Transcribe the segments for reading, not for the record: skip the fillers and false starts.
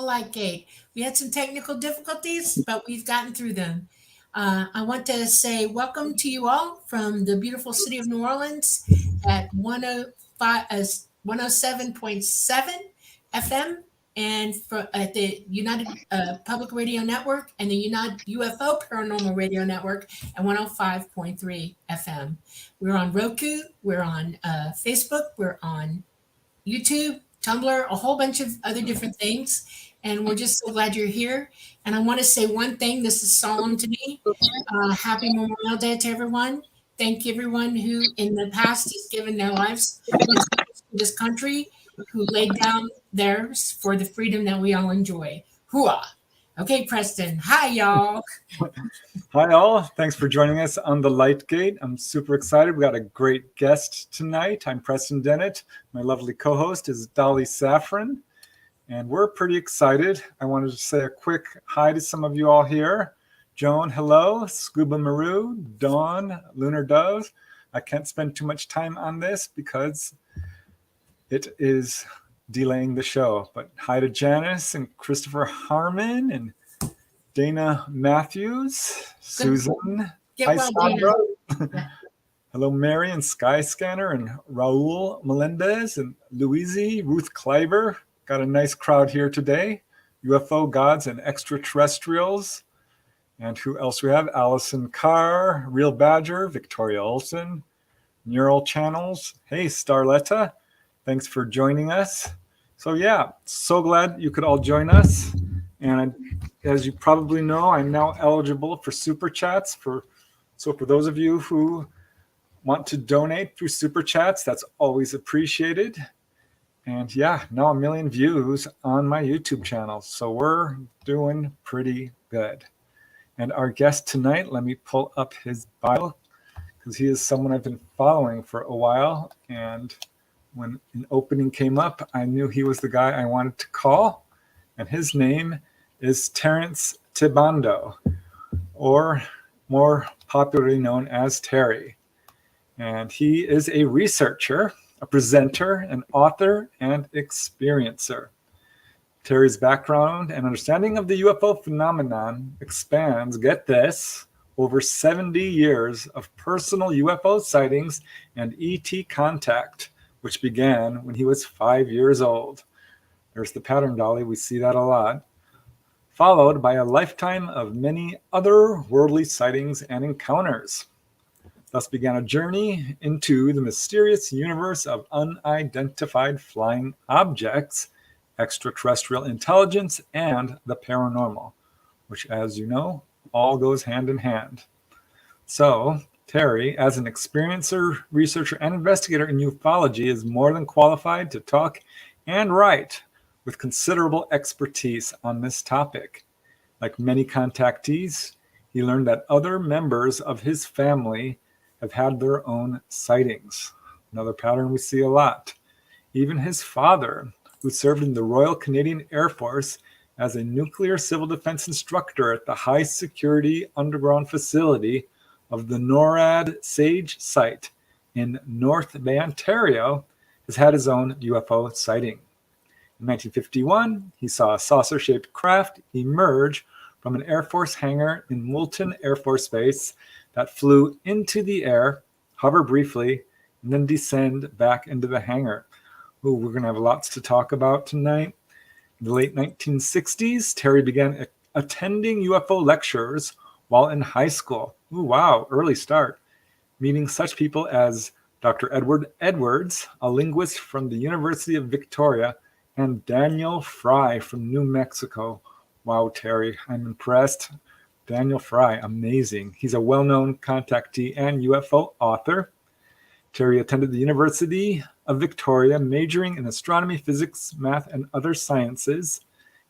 light gate. We had some technical difficulties, but we've gotten through them. I want to say welcome to you all from the beautiful city of New Orleans at 107.7 FM and at the United Public Radio Network and the United UFO Paranormal Radio Network at 105.3 FM. We're on Roku, we're on Facebook, we're on YouTube, Tumblr, a whole bunch of other different things. And we're just so glad you're here. And I want to say one thing. This is solemn to me. Happy Memorial Day to everyone. Thank everyone who in the past has given their lives to this country, who laid down theirs for the freedom that we all enjoy. Hooah. Okay, Preston. Hi, y'all. Hi, all. Thanks for joining us on the Light Gate. I'm super excited. We got a great guest tonight. I'm Preston Dennett. My lovely co-host is Dolly Safran, and we're pretty excited. I wanted to say a quick hi to some of you all here. Joan, hello. Scuba Maru, Dawn, Lunar Dove. I can't spend too much time on this because it is delaying the show. But hi to Janice and Christopher Harmon and Dana Matthews, Susan. Hi, Sandra. Hello, Mary and Skyscanner and Raul Melendez and Louise, Ruth Kleiber. Got a nice crowd here today. UFO gods and extraterrestrials. And who else we have? Allison Carr, Real Badger, Victoria Olson, Neural Channels. Hey, Starletta. Thanks for joining us. So yeah, so glad you could all join us. And as you probably know, I'm now eligible for Super Chats. So for those of you who want to donate through Super Chats, that's always appreciated. And yeah, now 1 million views on my YouTube channel. So we're doing pretty good. And our guest tonight, let me pull up his bio, because he is someone I've been following for a while. And when an opening came up, I knew he was the guy I wanted to call. And his name is Terence Tibando, or more popularly known as Terry. And he is a researcher, a presenter, an author, and experiencer. Terry's background and understanding of the UFO phenomenon expands, get this, over 70 years of personal UFO sightings and ET contact, which began when he was 5 years old. There's the pattern, Dolly. We see that a lot. Followed by a lifetime of many other worldly sightings and encounters. Thus began a journey into the mysterious universe of unidentified flying objects, extraterrestrial intelligence, and the paranormal, which, as you know, all goes hand in hand. So, Terry, as an experiencer, researcher, and investigator in ufology, is more than qualified to talk and write with considerable expertise on this topic. Like many contactees, he learned that other members of his family have had their own sightings. Another pattern we see a lot. Even his father, who served in the Royal Canadian Air Force as a nuclear civil defense instructor at the high security underground facility of the NORAD SAGE site in North Bay, Ontario, has had his own UFO sighting. In 1951, he saw a saucer-shaped craft emerge from an Air Force hangar in Moulton Air Force Base that flew into the air, hover briefly, and then descend back into the hangar. Ooh, we're going to have lots to talk about tonight. In the late 1960s, Terry began attending UFO lectures while in high school. Ooh, wow, early start. Meeting such people as Dr. Edward Edwards, a linguist from the University of Victoria, and Daniel Fry from New Mexico. Wow, Terry, I'm impressed. Daniel Fry, amazing. He's a well-known contactee and UFO author. Terry attended the University of Victoria, majoring in astronomy, physics, math, and other sciences.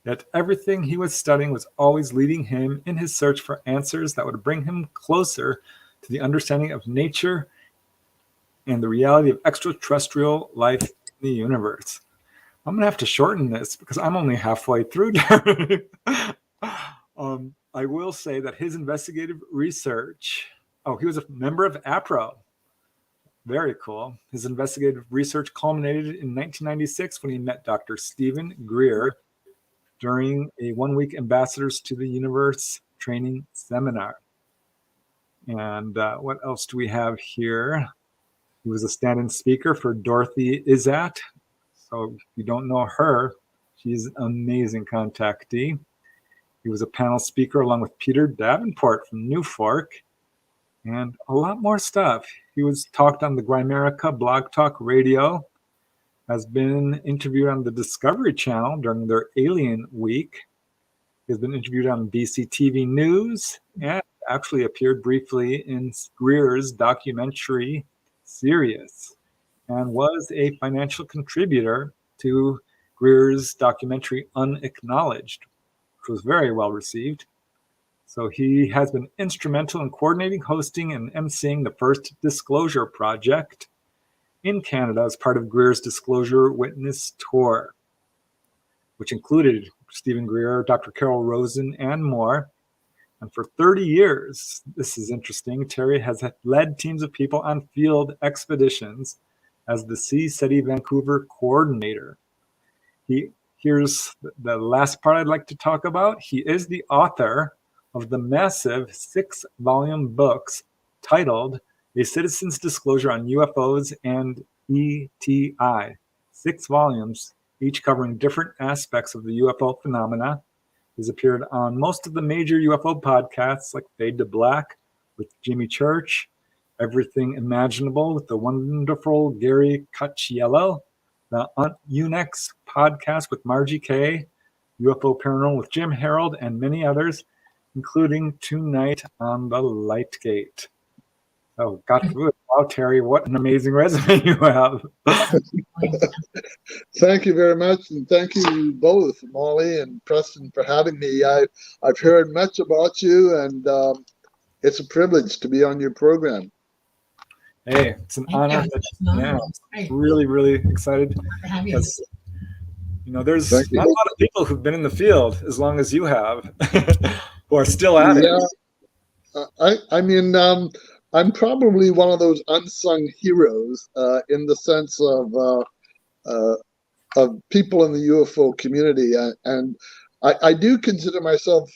Yet everything he was studying was always leading him in his search for answers that would bring him closer to the understanding of nature and the reality of extraterrestrial life in the universe. I'm going to have to shorten this because I'm only halfway through. I will say that his investigative research, he was a member of APRO. Very cool. His investigative research culminated in 1996 when he met Dr. Stephen Greer during a 1-week Ambassadors to the Universe training seminar. And what else do we have here? He was a stand-in speaker for Dorothy Izzat. So if you don't know her, she's an amazing contactee. He was a panel speaker along with Peter Davenport from NUFORC and a lot more stuff. He was talked on the Grimerica Blog Talk Radio, has been interviewed on the Discovery Channel during their Alien Week. He's been interviewed on BC TV News and actually appeared briefly in Greer's documentary Sirius, and was a financial contributor to Greer's documentary Unacknowledged, which was very well received. So he has been instrumental in coordinating, hosting, and emceeing the first Disclosure Project in Canada as part of Greer's Disclosure Witness Tour, which included Stephen Greer, Dr. Carol Rosin, and more. And for 30 years, this is interesting, Terry has led teams of people on field expeditions as the CSETI Vancouver Coordinator. Here's the last part I'd like to talk about. He is the author of the massive 6-volume books titled A Citizen's Disclosure on UFOs and ETI. 6 volumes, each covering different aspects of the UFO phenomena. He's appeared on most of the major UFO podcasts like Fade to Black with Jimmy Church, Everything Imaginable with the wonderful Gary Cacciello, the Unex podcast with Margie Kay, UFO Paranormal with Jim Harold, and many others, including Tonight on the Lightgate. Oh, got through it. Wow, Terry, what an amazing resume you have. Thank you very much, and thank you both, Molly and Preston, for having me. I've heard much about you, and it's a privilege to be on your program. Hey, it's an honor. Yeah, really, really excited because there's not a lot of people who've been in the field as long as you have, who are still at it. I mean, I'm probably one of those unsung heroes in the sense of people in the UFO community, and I do consider myself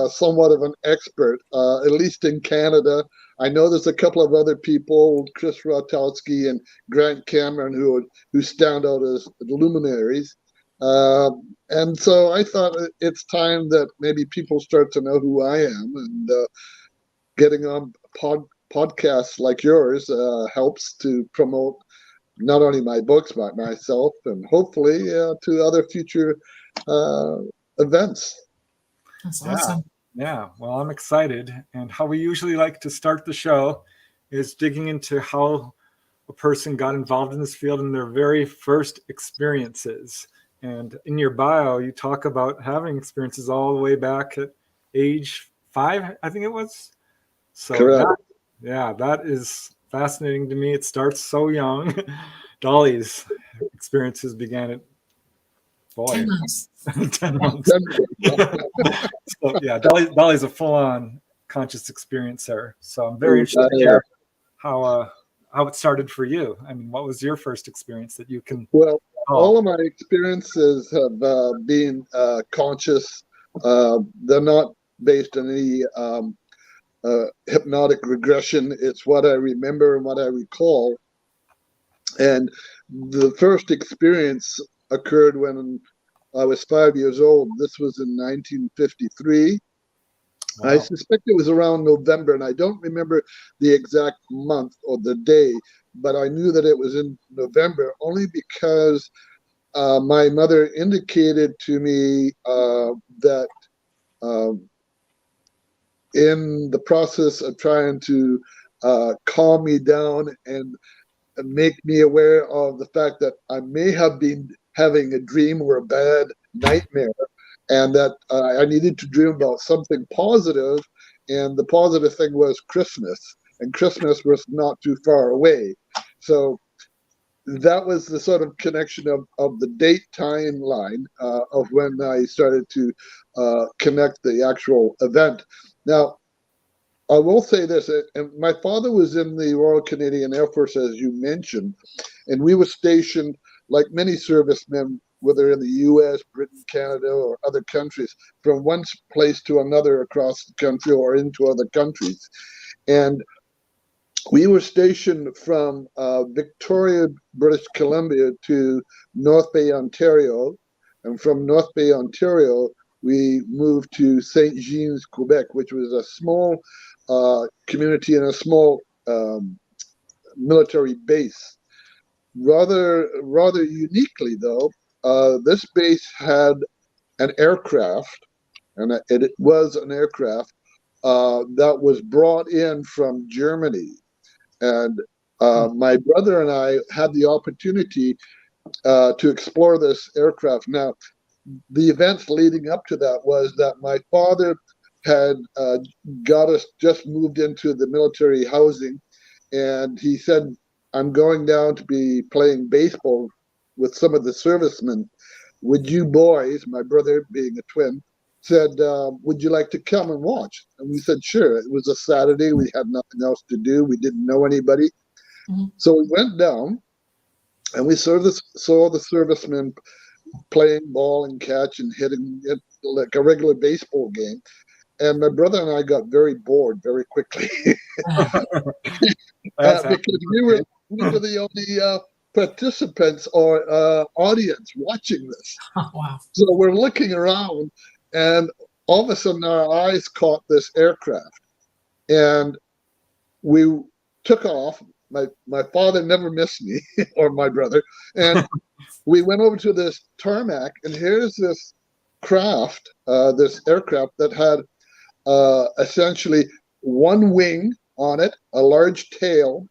somewhat of an expert, at least in Canada. I know there's a couple of other people, Chris Rotowski and Grant Cameron, who stand out as luminaries. And so I thought it's time that maybe people start to know who I am, and getting on podcasts like yours helps to promote not only my books, but myself, and hopefully to other future events. That's awesome. Yeah, well, I'm excited. And how we usually like to start the show is digging into how a person got involved in this field in their very first experiences. And in your bio, you talk about having experiences all the way back at age 5, I think it was. So correct. That is fascinating to me. It starts so young. Dolly's experiences began at 10 months. 10 months. So yeah, Dolly's a full-on conscious experiencer. So I'm very interested to hear how it started for you. I mean, what was your first experience that you can? Well, all of my experiences have been conscious. They're not based on any hypnotic regression. It's what I remember and what I recall. And the first experience occurred when I was 5 years old. This was in 1953. Wow. I suspect it was around November, and I don't remember the exact month or the day, but I knew that it was in November only because my mother indicated to me that in the process of trying to calm me down and make me aware of the fact that I may have been having a dream or a bad nightmare, and that I needed to dream about something positive, and the positive thing was Christmas, and Christmas was not too far away. So that was the sort of connection of the date timeline of when I started to connect the actual event. Now, I will say this, and my father was in the Royal Canadian Air Force, as you mentioned, and we were stationed, like many servicemen, whether in the U.S., Britain, Canada, or other countries, from one place to another across the country or into other countries. And we were stationed from Victoria, British Columbia to North Bay, Ontario. And from North Bay, Ontario, we moved to St. Jean's, Quebec, which was a small community and a small military base. Rather uniquely, though, this base had an aircraft, and it was an aircraft that was brought in from Germany. And my brother and I had the opportunity to explore this aircraft. Now, the events leading up to that was that my father had got us just moved into the military housing, and he said, I'm going down to be playing baseball with some of the servicemen. Would you boys, my brother being a twin, said, would you like to come and watch? And we said, sure. It was a Saturday. We had nothing else to do. We didn't know anybody. Mm-hmm. So we went down, and we saw the servicemen playing ball and catch and hitting it like a regular baseball game. And my brother and I got very bored very quickly because we were the only participants or audience watching this. Oh, wow. So we're looking around, and all of a sudden our eyes caught this aircraft, and we took off. My father never missed me, or my brother, and we went over to this tarmac, and here's this craft, this aircraft that had essentially one wing on it, a large tail,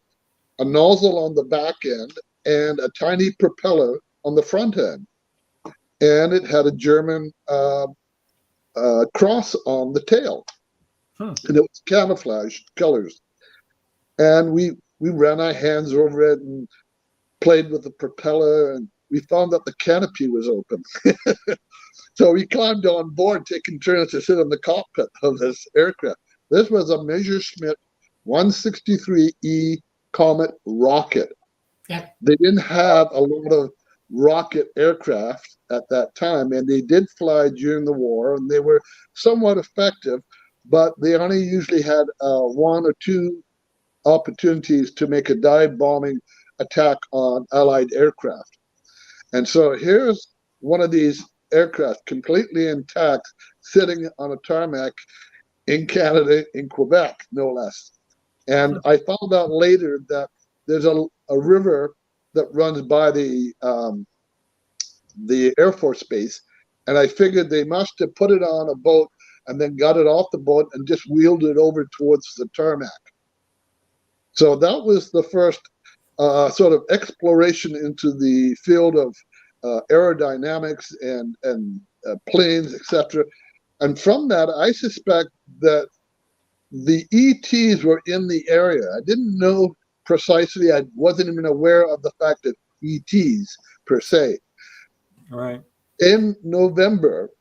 a nozzle on the back end, and a tiny propeller on the front end. And it had a German cross on the tail. And it was camouflage colors. And we ran our hands over it and played with the propeller, and we found that the canopy was open. So we climbed on board, taking turns to sit in the cockpit of this aircraft. This was a Messerschmitt 163E Comet rocket. Yep. They didn't have a lot of rocket aircraft at that time, and they did fly during the war, and they were somewhat effective, but they only usually had one or two opportunities to make a dive bombing attack on Allied aircraft. And so here's one of these aircraft completely intact sitting on a tarmac in Canada, in Quebec, no less. And I found out later that there's a river that runs by the Air Force Base, and I figured they must have put it on a boat and then got it off the boat and just wheeled it over towards the tarmac. So that was the first sort of exploration into the field of aerodynamics and planes, etc. And from that, I suspect that the ETs were in the area. I didn't know precisely. I wasn't even aware of the fact that ETs per se. Right. In November,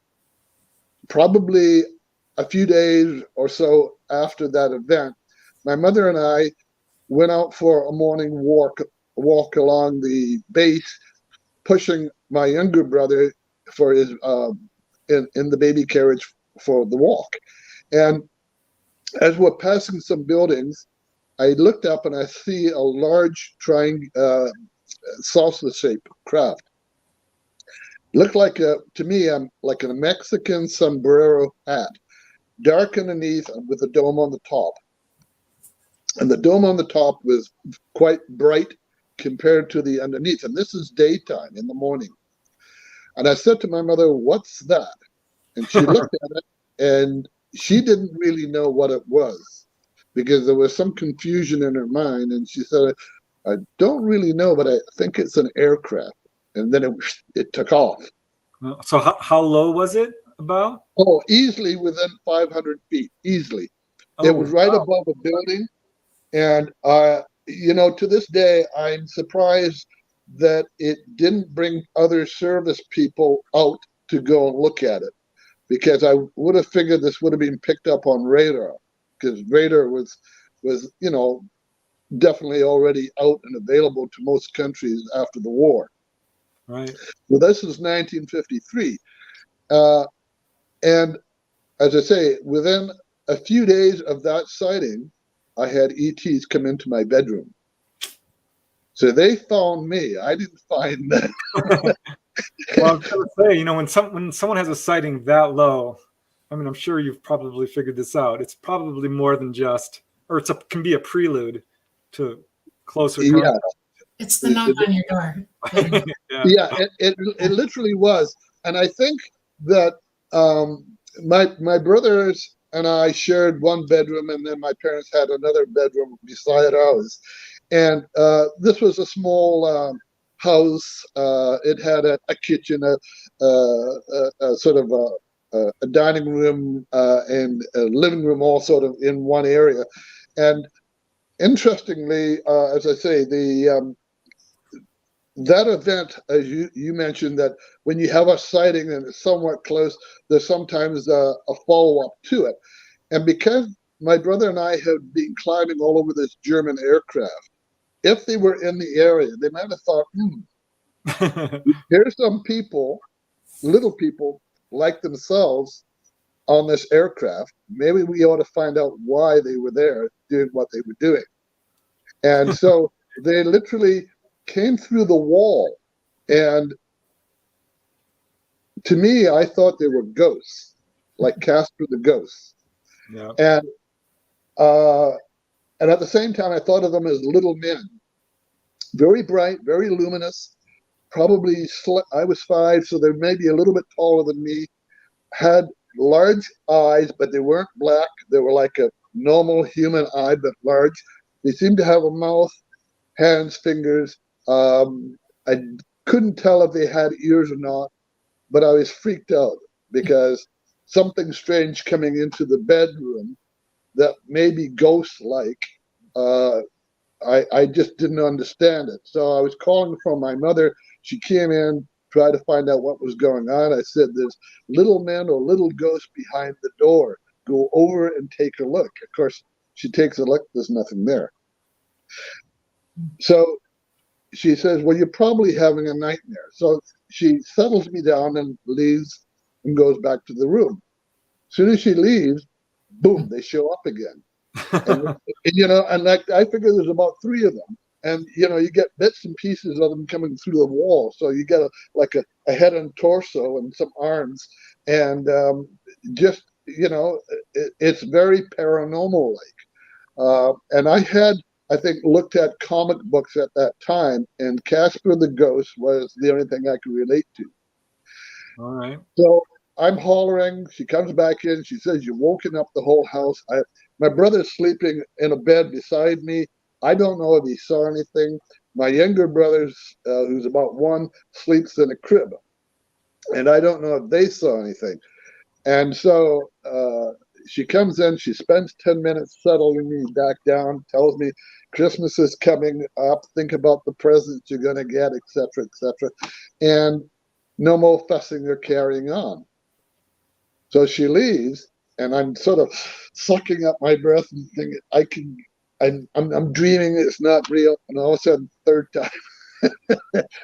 probably a few days or so after that event, my mother and I went out for a morning walk along the base, pushing my younger brother for his in the baby carriage for the walk. And as we're passing some buildings, I looked up and I see a large triangle, salsa-shaped craft. Looked like to me, like a Mexican sombrero hat, dark underneath with a dome on the top. And the dome on the top was quite bright compared to the underneath. And this is daytime in the morning. And I said to my mother, "What's that?" And she looked at it, and she didn't really know what it was because there was some confusion in her mind. And she said, "I don't really know, but I think it's an aircraft." And then it took off. So how low was it about? Oh, easily within 500 feet, easily. Oh, it was right above a building. And, to this day, I'm surprised that it didn't bring other service people out to go and look at it, because I would have figured this would have been picked up on radar, because radar was definitely already out and available to most countries after the war. Right. Well, this is 1953. And as I say, within a few days of that sighting, I had ETs come into my bedroom. So they found me. I didn't find them. Well, I was going to say, you know, when someone has a sighting that low, I mean, I'm sure you've probably figured this out. It's probably more than just, or can be a prelude to closer Yeah, contact. It's the knock on your door. yeah, it literally was. And I think that my brothers and I shared one bedroom, and then my parents had another bedroom beside ours. And this was a small house. It had a kitchen, a sort of a dining room and a living room, all sort of in one area. And interestingly, as I say, that event, as you mentioned, that when you have a sighting and it's somewhat close, there's sometimes a follow-up to it. And because my brother and I had been climbing all over this German aircraft, if they were in the area, they might have thought, here's some people, little people like themselves on this aircraft. Maybe we ought to find out why they were there doing what they were doing. And so they literally came through the wall, and to me, I thought they were ghosts, like Casper the Ghost. Yeah. And at the same time, I thought of them as little men, very bright, very luminous. Probably I was 5, so they're maybe a little bit taller than me. Had large eyes, but they weren't black. They were like a normal human eye, but large. They seemed to have a mouth, hands, fingers. I couldn't tell if they had ears or not, but I was freaked out because something strange coming into the bedroom that may be ghost-like. I just didn't understand it. So I was calling from my mother. She came in, tried to find out what was going on. I said, there's little men or little ghosts behind the door. Go over and take a look. Of course, she takes a look. There's nothing there. So she says, well, you're probably having a nightmare. So she settles me down and leaves and goes back to the room. As soon as she leaves, boom, they show up again. And like I figure there's about 3 of them. And, you get bits and pieces of them coming through the wall. So you get a head and torso and some arms. And just, it's very paranormal-like. And I had, I think, looked at comic books at that time, and Casper the Ghost was the only thing I could relate to. All right. So I'm hollering. She comes back in. She says, you've woken up the whole house. My brother's sleeping in a bed beside me. I don't know if he saw anything. My younger brother, who's about 1, sleeps in a crib. And I don't know if they saw anything. And so she comes in, she spends 10 minutes settling me back down, tells me Christmas is coming up, think about the presents you're going to get, etc., etc. And no more fussing or carrying on. So she leaves, and I'm sort of sucking up my breath and thinking, I'm dreaming, it's not real. And all of a sudden, third time.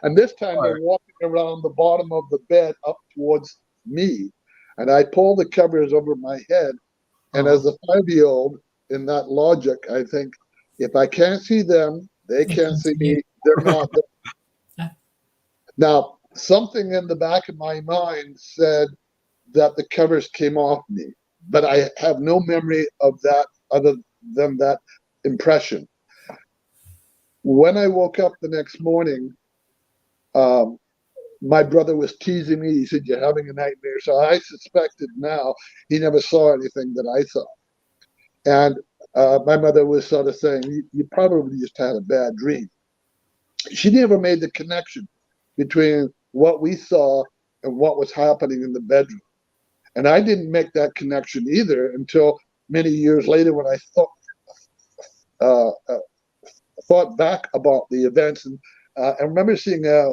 And this time they're walking around the bottom of the bed up towards me. And I pull the covers over my head. And as a 5-year-old, in that logic, I think, if I can't see them, they can't see me. They're not there. Now, something in the back of my mind said that the covers came off me, but I have no memory of that other than that impression. When I woke up the next morning, my brother was teasing me. He said, you're having a nightmare. So I suspected now he never saw anything that I saw. And my mother was sort of saying, you probably just had a bad dream. She never made the connection between what we saw and what was happening in the bedroom. And I didn't make that connection either until many years later when I thought back about the events. And I remember seeing a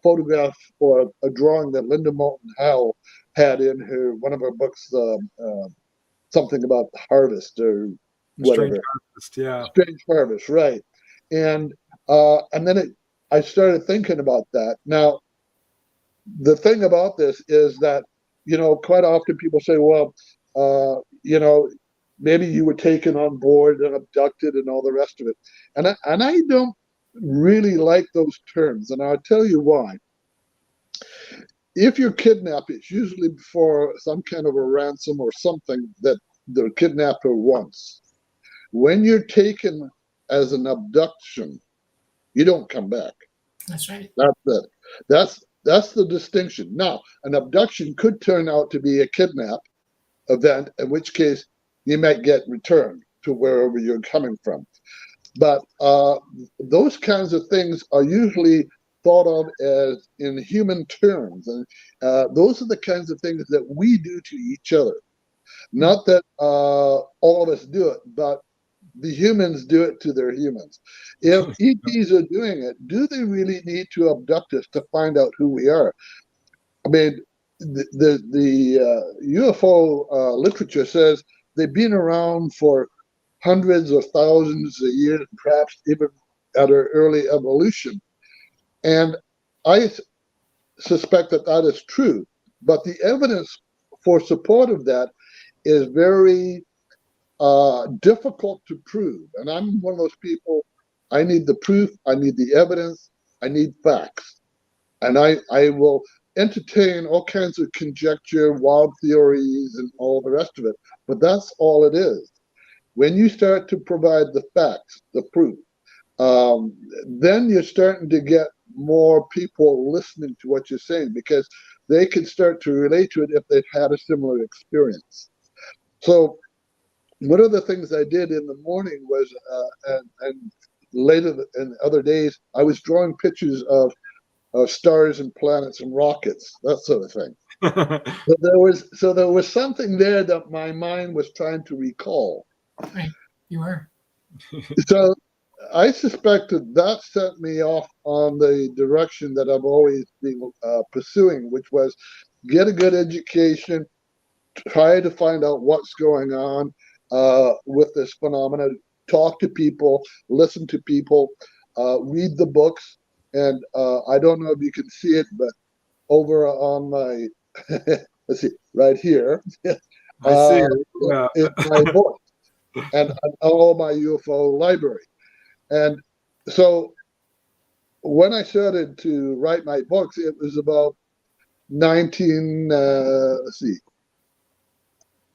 photograph or a drawing that Linda Moulton Howe had in one of her books, something about harvest or whatever. Strange Harvest, yeah. Strange Harvest, right. And then I started thinking about that. Now, the thing about this is that, quite often people say, well, maybe you were taken on board and abducted and all the rest of it. And I don't really like those terms, and I'll tell you why. If you're kidnapped, it's usually for some kind of a ransom or something that the kidnapper wants. When you're taken as an abduction, you don't come back. That's right. That's it. That's the distinction. Now, an abduction could turn out to be a kidnap event, in which case you might get returned to wherever you're coming from. But those kinds of things are usually thought of as in human terms, and those are the kinds of things that we do to each other. Not that all of us do it, but the humans do it to their humans. If ETs are doing it, do they really need to abduct us to find out who we are? I mean, the UFO literature says they've been around for hundreds of thousands of years, perhaps even at our early evolution. And I suspect that that is true. But the evidence for support of that is very difficult to prove. And I'm one of those people, I need the proof, I need the evidence, I need facts. And I will entertain all kinds of conjecture, wild theories, and all the rest of it. But that's all it is. When you start to provide the facts, the proof, then you're starting to get more people listening to what you're saying, because they can start to relate to it if they've had a similar experience. So one of the things I did in the morning was, and later in other days, I was drawing pictures of stars and planets and rockets, that sort of thing. So there was something there that my mind was trying to recall. Right, you were. So I suspect that set me off on the direction that I've always been pursuing, which was get a good education, try to find out what's going on with this phenomenon, talk to people, listen to people, read the books. And I don't know if you can see it, but over on my, let's see, right here, I see it. Yeah. is my book and all my UFO library. And so when I started to write my books, it was about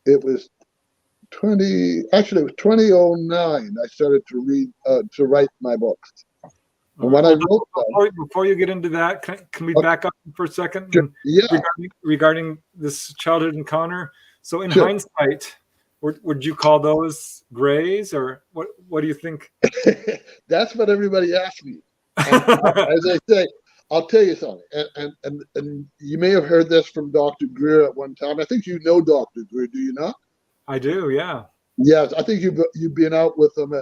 it was 2009 I started to write my books. And when I wrote them, before you get into that, can we back up for a second? Sure. Yeah. Regarding this childhood encounter. So in Sure. hindsight, would you call those grays, or what do you think? That's what everybody asks me. And as I say, I'll tell you something. And you may have heard this from Dr. Greer at one time. I think you know Dr. Greer, do you not? I do, yeah. Yes, I think you've been out with him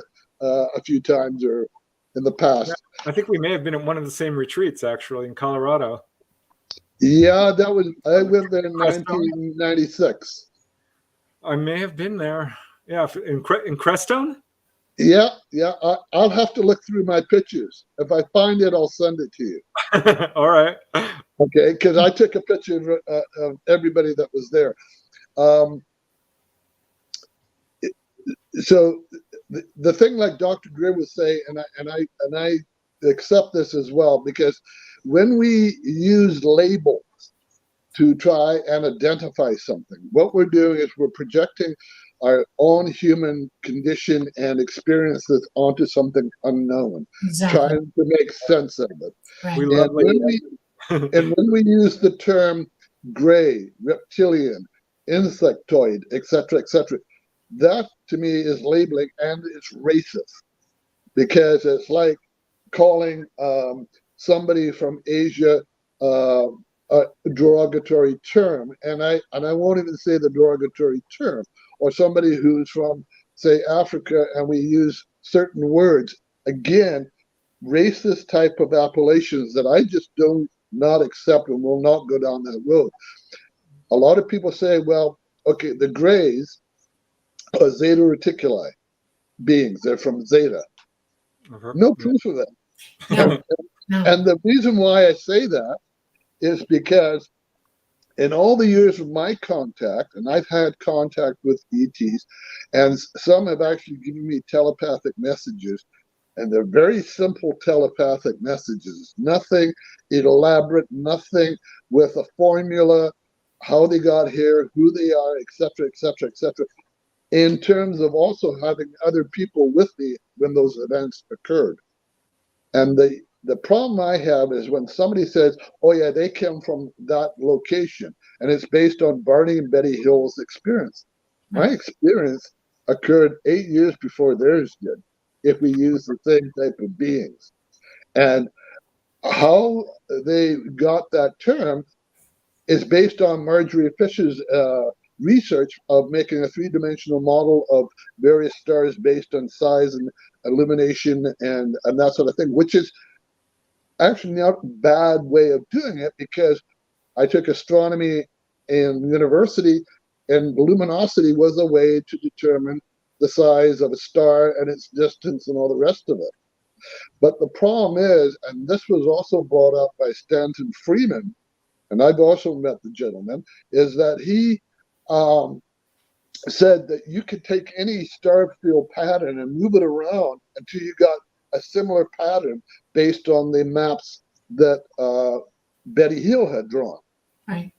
a few times or in the past. Yeah, I think we may have been at one of the same retreats, actually, in Colorado. Yeah, I went there in 1996. I may have been there. Yeah, in Crestone? Yeah. I'll have to look through my pictures. If I find it, I'll send it to you. All right. Okay, because I took a picture of everybody that was there. So the thing, like Dr. Greer would say, and I accept this as well, because when we use labels to try and identify something, what we're doing is we're projecting our own human condition and experiences onto something unknown, Exactly. trying to make sense of it. Right. And when we use the term gray, reptilian, insectoid, etc., that to me is labeling, and it's racist, because it's like calling somebody from Asia a derogatory term, and I won't even say the derogatory term, or somebody who's from, say, Africa, and we use certain words, again, racist type of appellations that I just do not accept and will not go down that road. A lot of people say, well, okay, the grays are Zeta Reticuli beings. They're from Zeta. Uh-huh. No proof of that. No. And the reason why I say that is because in all the years of my contact, and I've had contact with ETs, and some have actually given me telepathic messages, and they're very simple telepathic messages, nothing elaborate, nothing with a formula, how they got here, who they are, etc., etc., etc. In terms of also having other people with me when those events occurred. And the problem I have is when somebody says, oh yeah, they came from that location, and it's based on Barney and Betty Hill's experience. My experience occurred 8 years before theirs did, if we use the same type of beings. And how they got that term is based on Marjorie Fisher's research of making a three-dimensional model of various stars based on size and illumination and that sort of thing, which is actually not a bad way of doing it, because I took astronomy in university, and luminosity was a way to determine the size of a star and its distance and all the rest of it. But the problem is, and this was also brought up by Stanton Freeman, and I've also met the gentleman, is that he said that you could take any star field pattern and move it around until you got a similar pattern based on the maps that Betty Hill had drawn. Right.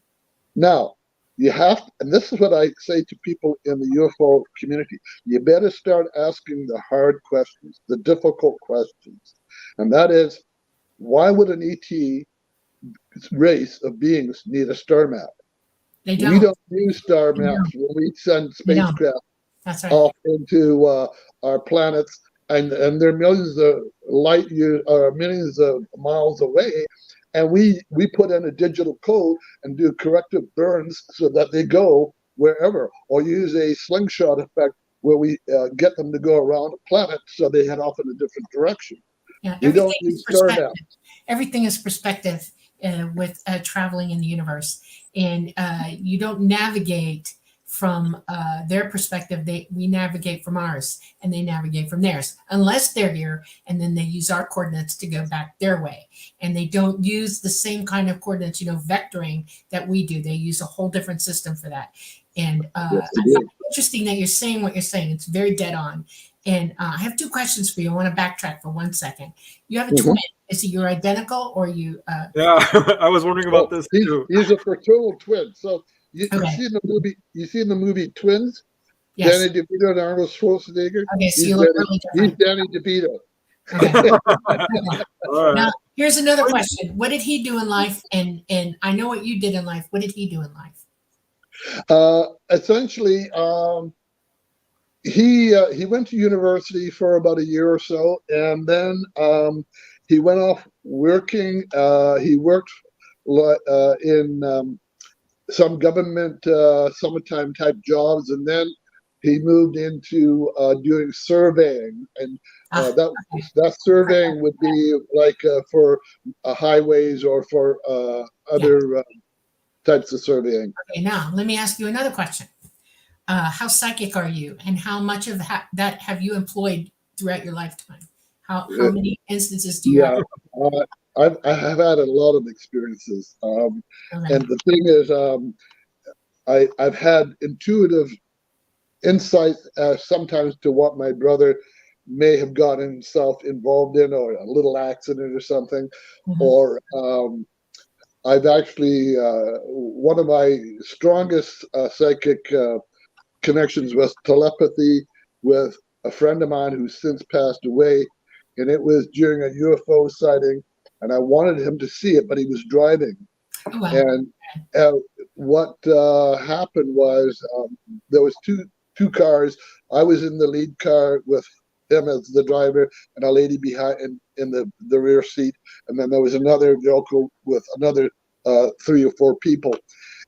Now, you have, and this is what I say to people in the UFO community, you better start asking the hard questions, the difficult questions. And that is, why would an ET race of beings need a star map? They don't. We don't use star maps when we send spacecraft off into our planets, and they're millions of light years or millions of miles away, and we put in a digital code and do corrective burns so that they go wherever, or use a slingshot effect where we get them to go around a planet so they head off in a different direction. Yeah, we don't use star maps. Everything is perspective with traveling in the universe, and you don't navigate from their perspective. We navigate from ours, and they navigate from theirs, unless they're here, and then they use our coordinates to go back their way. And they don't use the same kind of coordinates, vectoring that we do. They use a whole different system for that. And I find it interesting that you're saying what you're saying. It's very dead on. And I have two questions for you. I want to backtrack for 1 second. You have a twin. Is it your identical or you? Yeah, I was wondering about this too. He's a fraternal twin. So you see in the movie. You see in the movie Twins. Yes. Danny DeVito and Arnold Schwarzenegger. Okay, so you look really different. He's Danny DeVito. Okay. All right. Now, here's another question. What did he do in life? And I know what you did in life. What did he do in life? Essentially, he went to university for about a year or so, and then he went off working. He worked in some government summertime type jobs, and then he moved into doing surveying, and that surveying would be like for highways or for other types of surveying. Okay, now let me ask you another question. How psychic are you, and how much of that have you employed throughout your lifetime? How many instances do you have? I have had a lot of experiences, and the thing is, I've had intuitive insight sometimes to what my brother may have gotten himself involved in, or a little accident or something, or I've actually one of my strongest psychic connections was telepathy with a friend of mine who's since passed away, and it was during a UFO sighting, and I wanted him to see it, but he was driving. Oh, wow. And what happened was there was two cars. I was in the lead car with him as the driver, and a lady behind in the rear seat, and then there was another vehicle with another 3 or 4 people.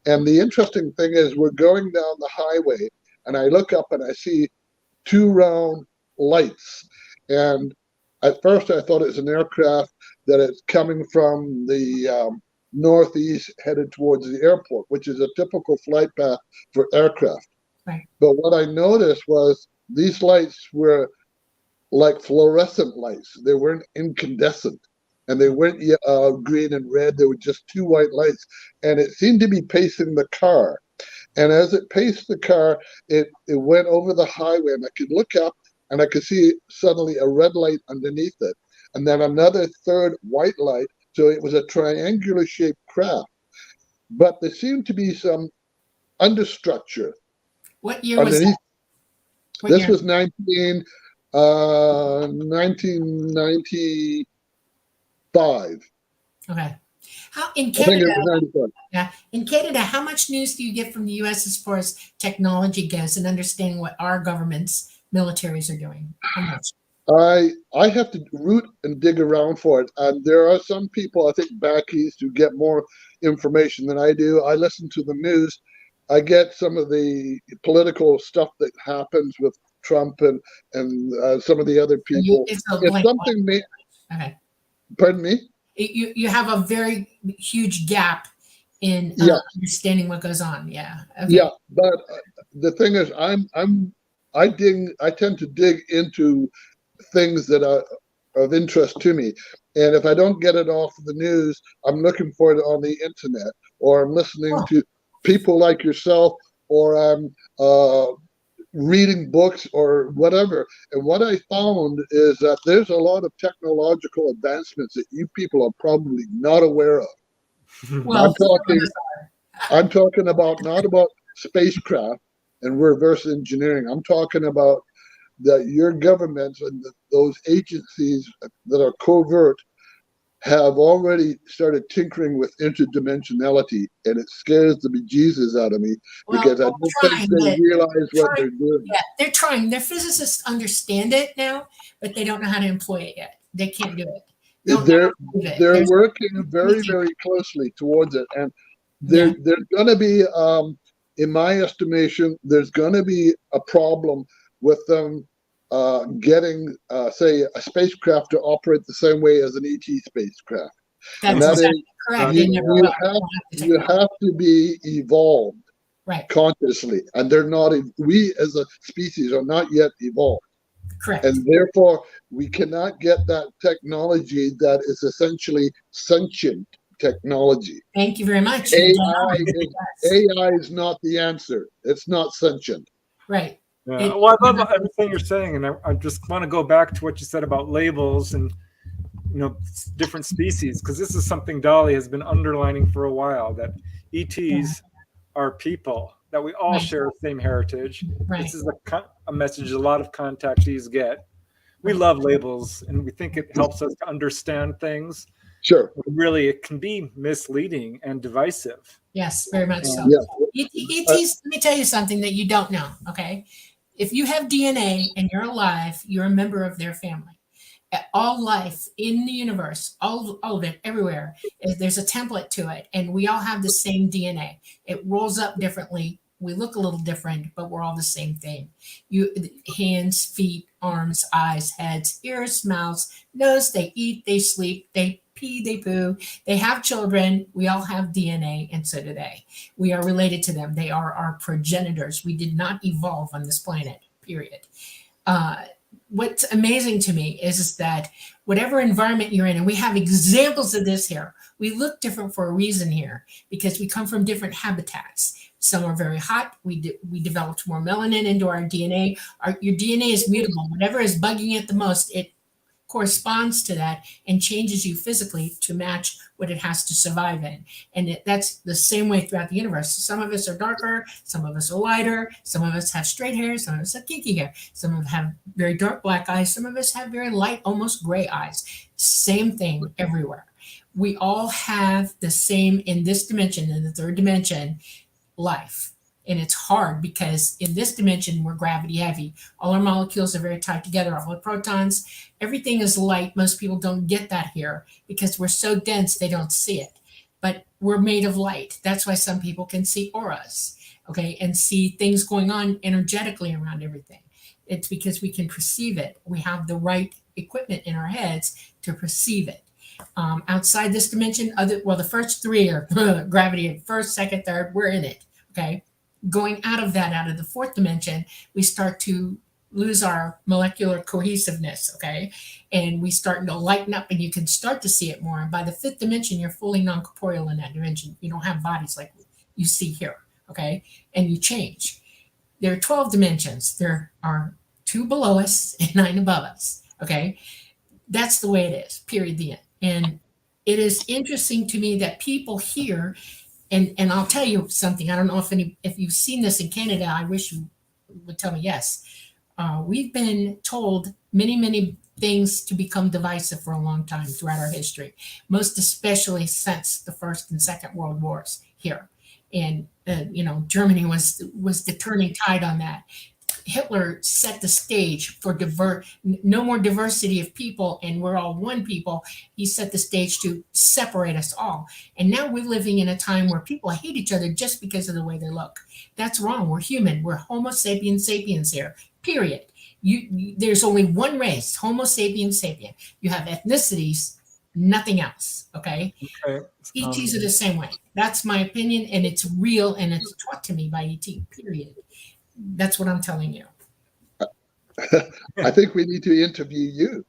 And the interesting thing is, we're going down the highway, and I look up and I see 2 round lights. And at first I thought it was an aircraft that is coming from the northeast headed towards the airport, which is a typical flight path for aircraft. Right. But what I noticed was these lights were like fluorescent lights. They weren't incandescent. and they weren't green and red. There were just two white lights, and it seemed to be pacing the car. And as it paced the car, it went over the highway, and I could look up, and I could see suddenly a red light underneath it, and then another third white light. So it was a triangular-shaped craft. But there seemed to be some understructure. What year was underneath. that? This was 1995. Okay. How in I think Canada? it was 95. Yeah, in Canada, how much news do you get from the U.S. as far as technology goes and understanding what our government's militaries are doing? How much? I have to root and dig around for it, and there are some people I think back east who get more information than I do. I listen to the news. I get some of the political stuff that happens with Trump and some of the other people. It's something may. Okay. Pardon me. You have a very huge gap in understanding what goes on. Yeah. Okay. Yeah, but the thing is, I tend to dig into things that are of interest to me, and if I don't get it off the news, I'm looking for it on the internet, or I'm listening to people like yourself, or I'm reading books or whatever. And what I found is that there's a lot of technological advancements that you people are probably not aware of. Well, I'm talking about not about spacecraft and reverse engineering. I'm talking about that your governments and those agencies that are covert have already started tinkering with interdimensionality, and it scares the bejesus out of me because I don't think they realize what they're doing. Yeah, they're trying. Their physicists understand it now, but they don't know how to employ it yet. They can't do it. They're working very, very closely towards it, and there's going to be, in my estimation, there's going to be a problem with them getting, say, a spacecraft to operate the same way as an ET spacecraft. That's exactly correct. You have to be evolved consciously, and they're not. We as a species are not yet evolved. Correct. And therefore, we cannot get that technology that is essentially sentient technology. Thank you very much. AI is not the answer. It's not sentient. Right. Yeah. Well, I love everything you're saying, and I just want to go back to what you said about labels and different species, because this is something Dolly has been underlining for a while, that ETs are people, that we all share the same heritage. This is a message a lot of contactees get. We love labels, and we think it helps us to understand things. Sure. But really, it can be misleading and divisive. Yes, very much so. ETs, let me tell you something that you don't know, okay? If you have DNA and you're alive, you're a member of their family. All life in the universe, all of it, everywhere, there's a template to it, and we all have the same DNA. It rolls up differently. We look a little different, but we're all the same thing. Hands, feet, arms, eyes, heads, ears, mouths, nose. They eat, they sleep, they pee, they poo. They have children. We all have DNA, and so do they. We are related to them. They are our progenitors. We did not evolve on this planet, period. What's amazing to me is that whatever environment you're in, and we have examples of this here, we look different for a reason here because we come from different habitats. Some are very hot. We developed more melanin into our DNA. Your DNA is mutable. Whatever is bugging it the most, it corresponds to that and changes you physically to match what it has to survive in. And that's the same way throughout the universe. Some of us are darker, some of us are lighter, some of us have straight hair, some of us have kinky hair, some of us have very dark black eyes, some of us have very light, almost gray eyes. Same thing everywhere. We all have the same, in this dimension, in the third dimension, life. And it's hard because in this dimension, we're gravity heavy. All our molecules are very tight together, all the protons, everything is light. Most people don't get that here because we're so dense, they don't see it. But we're made of light. That's why some people can see auras, okay, and see things going on energetically around everything. It's because we can perceive it. We have the right equipment in our heads to perceive it. Outside this dimension, the first three are gravity, first, second, third, we're in it, okay? Going out of the fourth dimension, we start to lose our molecular cohesiveness, okay? And we start to lighten up, and you can start to see it more. And by the fifth dimension, you're fully non-corporeal in that dimension. You don't have bodies like you see here, okay? And you change. There are 12 dimensions. There are 2 below us and 9 above us, okay? That's the way it is, period, the end. And it is interesting to me that people here, and I'll tell you something. I don't know if you've seen this in Canada. I wish you would tell me yes. We've been told many things to become divisive for a long time throughout our history, most especially since the First and Second World Wars here. And, Germany was the turning tide on that. Hitler set the stage for no more diversity of people, and we're all one people. He set the stage to separate us all. And now we're living in a time where people hate each other just because of the way they look. That's wrong. We're human. We're Homo sapiens sapiens here, period. There's only one race, Homo sapiens sapien. You have ethnicities, nothing else, okay? ETs are the same way. That's my opinion, and it's real, and it's taught to me by ET, period. That's what I'm telling you. I think we need to interview you.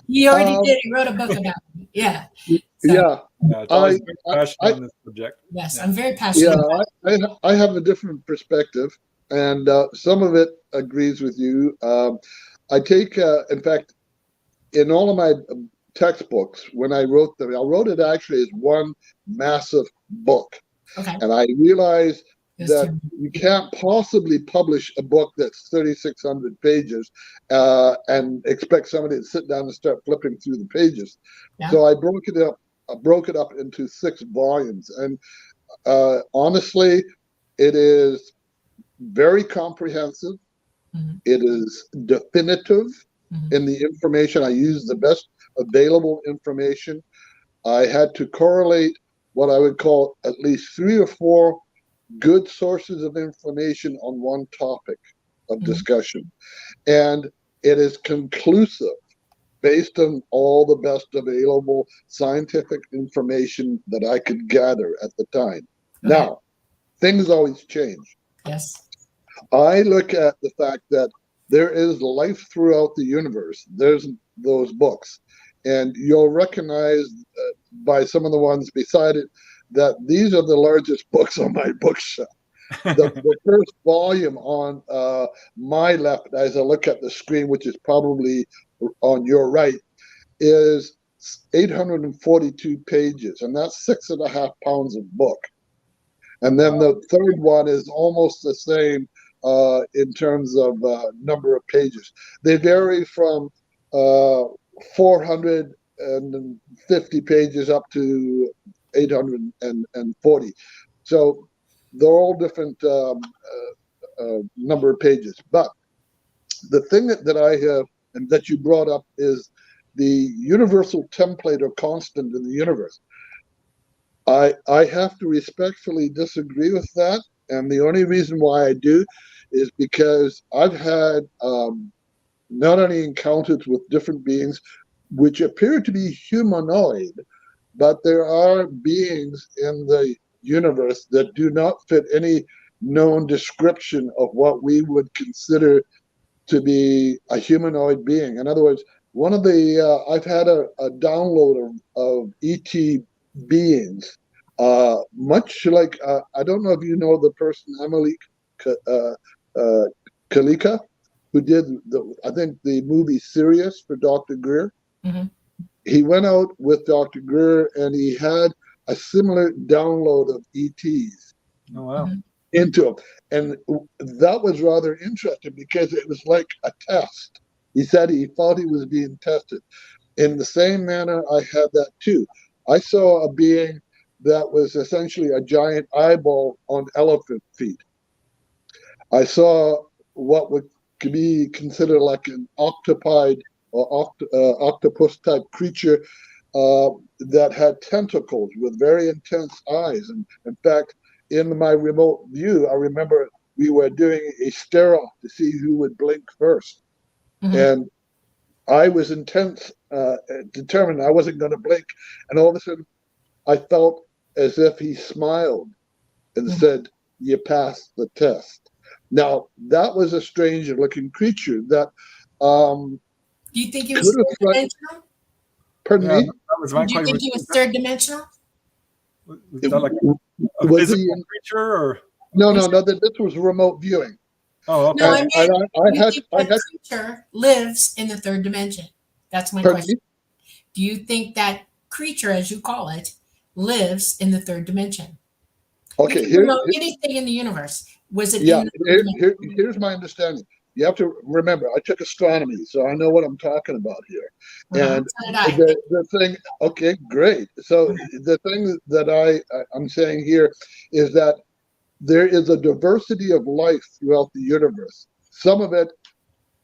He already did. He wrote a book about me. Yeah. So, yeah. I'm very passionate on this subject. Yes, I'm very passionate. Yeah, I have a different perspective, and some of it agrees with you. I take, in fact, in all of my textbooks, when I wrote them, I wrote it actually as one massive book. Okay. And I realized that you can't possibly publish a book that's 3,600 pages and expect somebody to sit down and start flipping through the pages. Yeah. So I broke it up into 6 volumes. And honestly, it is very comprehensive. Mm-hmm. It is definitive in the information. I use the best available information. I had to correlate what I would call at least 3 or 4 good sources of information on one topic of discussion. And it is conclusive based on all the best available scientific information that I could gather at the time. Okay. Now, things always change. Yes. I look at the fact that there is life throughout the universe. There's those books. And you'll recognize by some of the ones beside it that these are the largest books on my bookshelf. The first volume on my left, as I look at the screen, which is probably on your right, is 842 pages, and that's 6.5 pounds of book. And then the third one is almost the same in terms of number of pages. They vary from 450 pages up to 840. So they're all different number of pages. But the thing that I have and that you brought up is the universal template or constant in the universe. I have to respectfully disagree with that. And the only reason why I do is because I've had not only encounters with different beings which appear to be humanoid, but there are beings in the universe that do not fit any known description of what we would consider to be a humanoid being. In other words, one of the I've had a download of ET beings, much like I don't know if you know the person Emily Kalika, who did I think the movie Sirius for Dr. Greer. Mm-hmm. He went out with Dr. Greer and he had a similar download of ETs. Oh, wow. Into him. And that was rather interesting because it was like a test. He said he thought he was being tested. In the same manner, I had that too. I saw a being that was essentially a giant eyeball on elephant feet. I saw what would be considered like an octopide or octopus type creature that had tentacles with very intense eyes. And in fact, in my remote view, I remember we were doing a stare off to see who would blink first. Mm-hmm. And I was determined I wasn't going to blink. And all of a sudden, I felt as if he smiled and said, "You passed the test." Now, that was a strange-looking creature that Do you think he was could have third dimensional? Pardon Yeah, me? that was my Do you question. think he was third dimensional? Was that like a Was he physical in- creature, or? No, this was remote viewing. Oh, okay. No, I mean, I do you had think that creature lives in the third dimension? That's my pardon question. me? Do you think that creature, as you call it, lives in the third dimension? Okay, You can remote anything in the universe. Was it in the third dimension? here's my understanding. You have to remember, I took astronomy, so I know what I'm talking about here. And So did I. the thing, okay, great. So the thing that I'm saying here is that there is a diversity of life throughout the universe. Some of it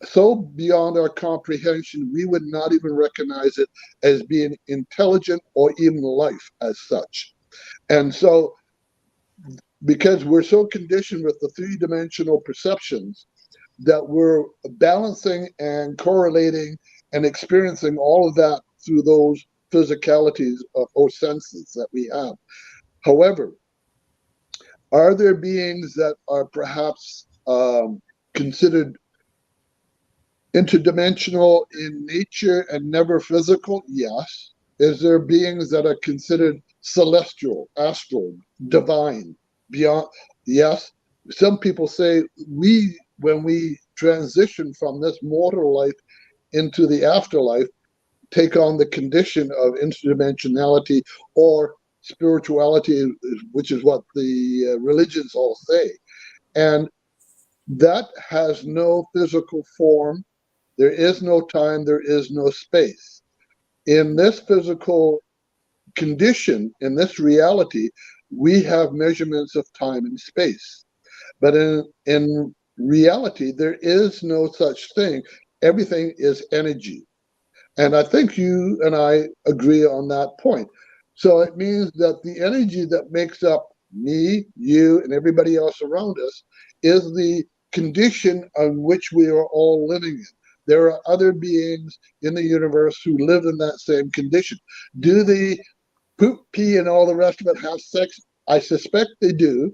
so beyond our comprehension, we would not even recognize it as being intelligent or even life as such. And so, because we're so conditioned with the three-dimensional perceptions, that we're balancing and correlating and experiencing all of that through those physicalities or senses that we have. However, are there beings that are perhaps considered interdimensional in nature and never physical? Yes. Is there beings that are considered celestial, astral, divine, beyond? Yes. Some people say when we transition from this mortal life into the afterlife, take on the condition of interdimensionality or spirituality, which is what the religions all say. And that has no physical form. There is no time, there is no space. In this physical condition, in this reality, we have measurements of time and space. But in reality, there is no such thing. Everything is energy. And I think you and I agree on that point. So it means that the energy that makes up me, you, and everybody else around us is the condition on which we are all living in. There are other beings in the universe who live in that same condition. Do they poop, pee, and all the rest of it have sex? I suspect they do,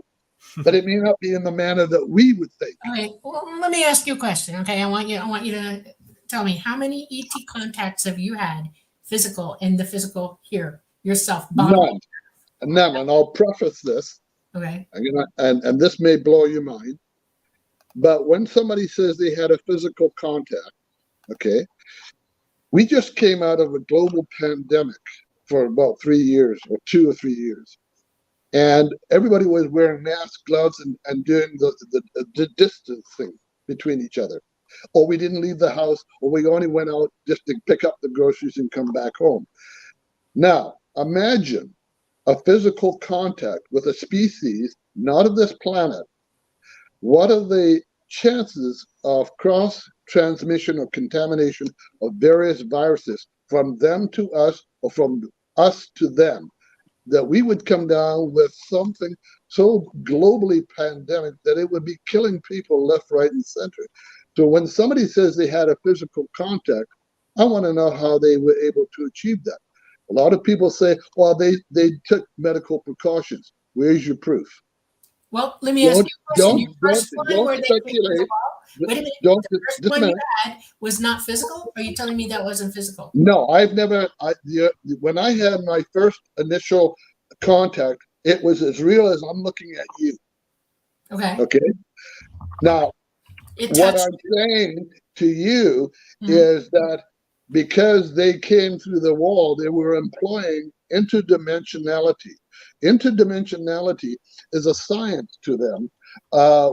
but it may not be in the manner that we would think. All right. Well, let me ask you a question. Okay, I want you to tell me, how many ET contacts have you had physical in the physical here yourself? None. And I'll preface this. Okay. And this may blow your mind, but when somebody says they had a physical contact, okay, we just came out of a global pandemic for about 3 years or 2 or 3 years. And everybody was wearing masks, gloves, and doing the distancing between each other. Or we didn't leave the house, or we only went out just to pick up the groceries and come back home. Now, imagine a physical contact with a species not of this planet. What are the chances of cross transmission or contamination of various viruses from them to us or from us to them? That we would come down with something so globally pandemic that it would be killing people left, right, and center. So when somebody says they had a physical contact, I want to know how they were able to achieve that. A lot of people say, well, they took medical precautions. Where's your proof? Well, let me ask you a question. Your first one where they speculate. wait a minute. Don't, the first one you had was not physical? Or are you telling me that wasn't physical? No, when I had my first initial contact, it was as real as I'm looking at you. Okay. Okay. Now, what I'm saying to you is that because they came through the wall, they were employing interdimensionality. Interdimensionality is a science to them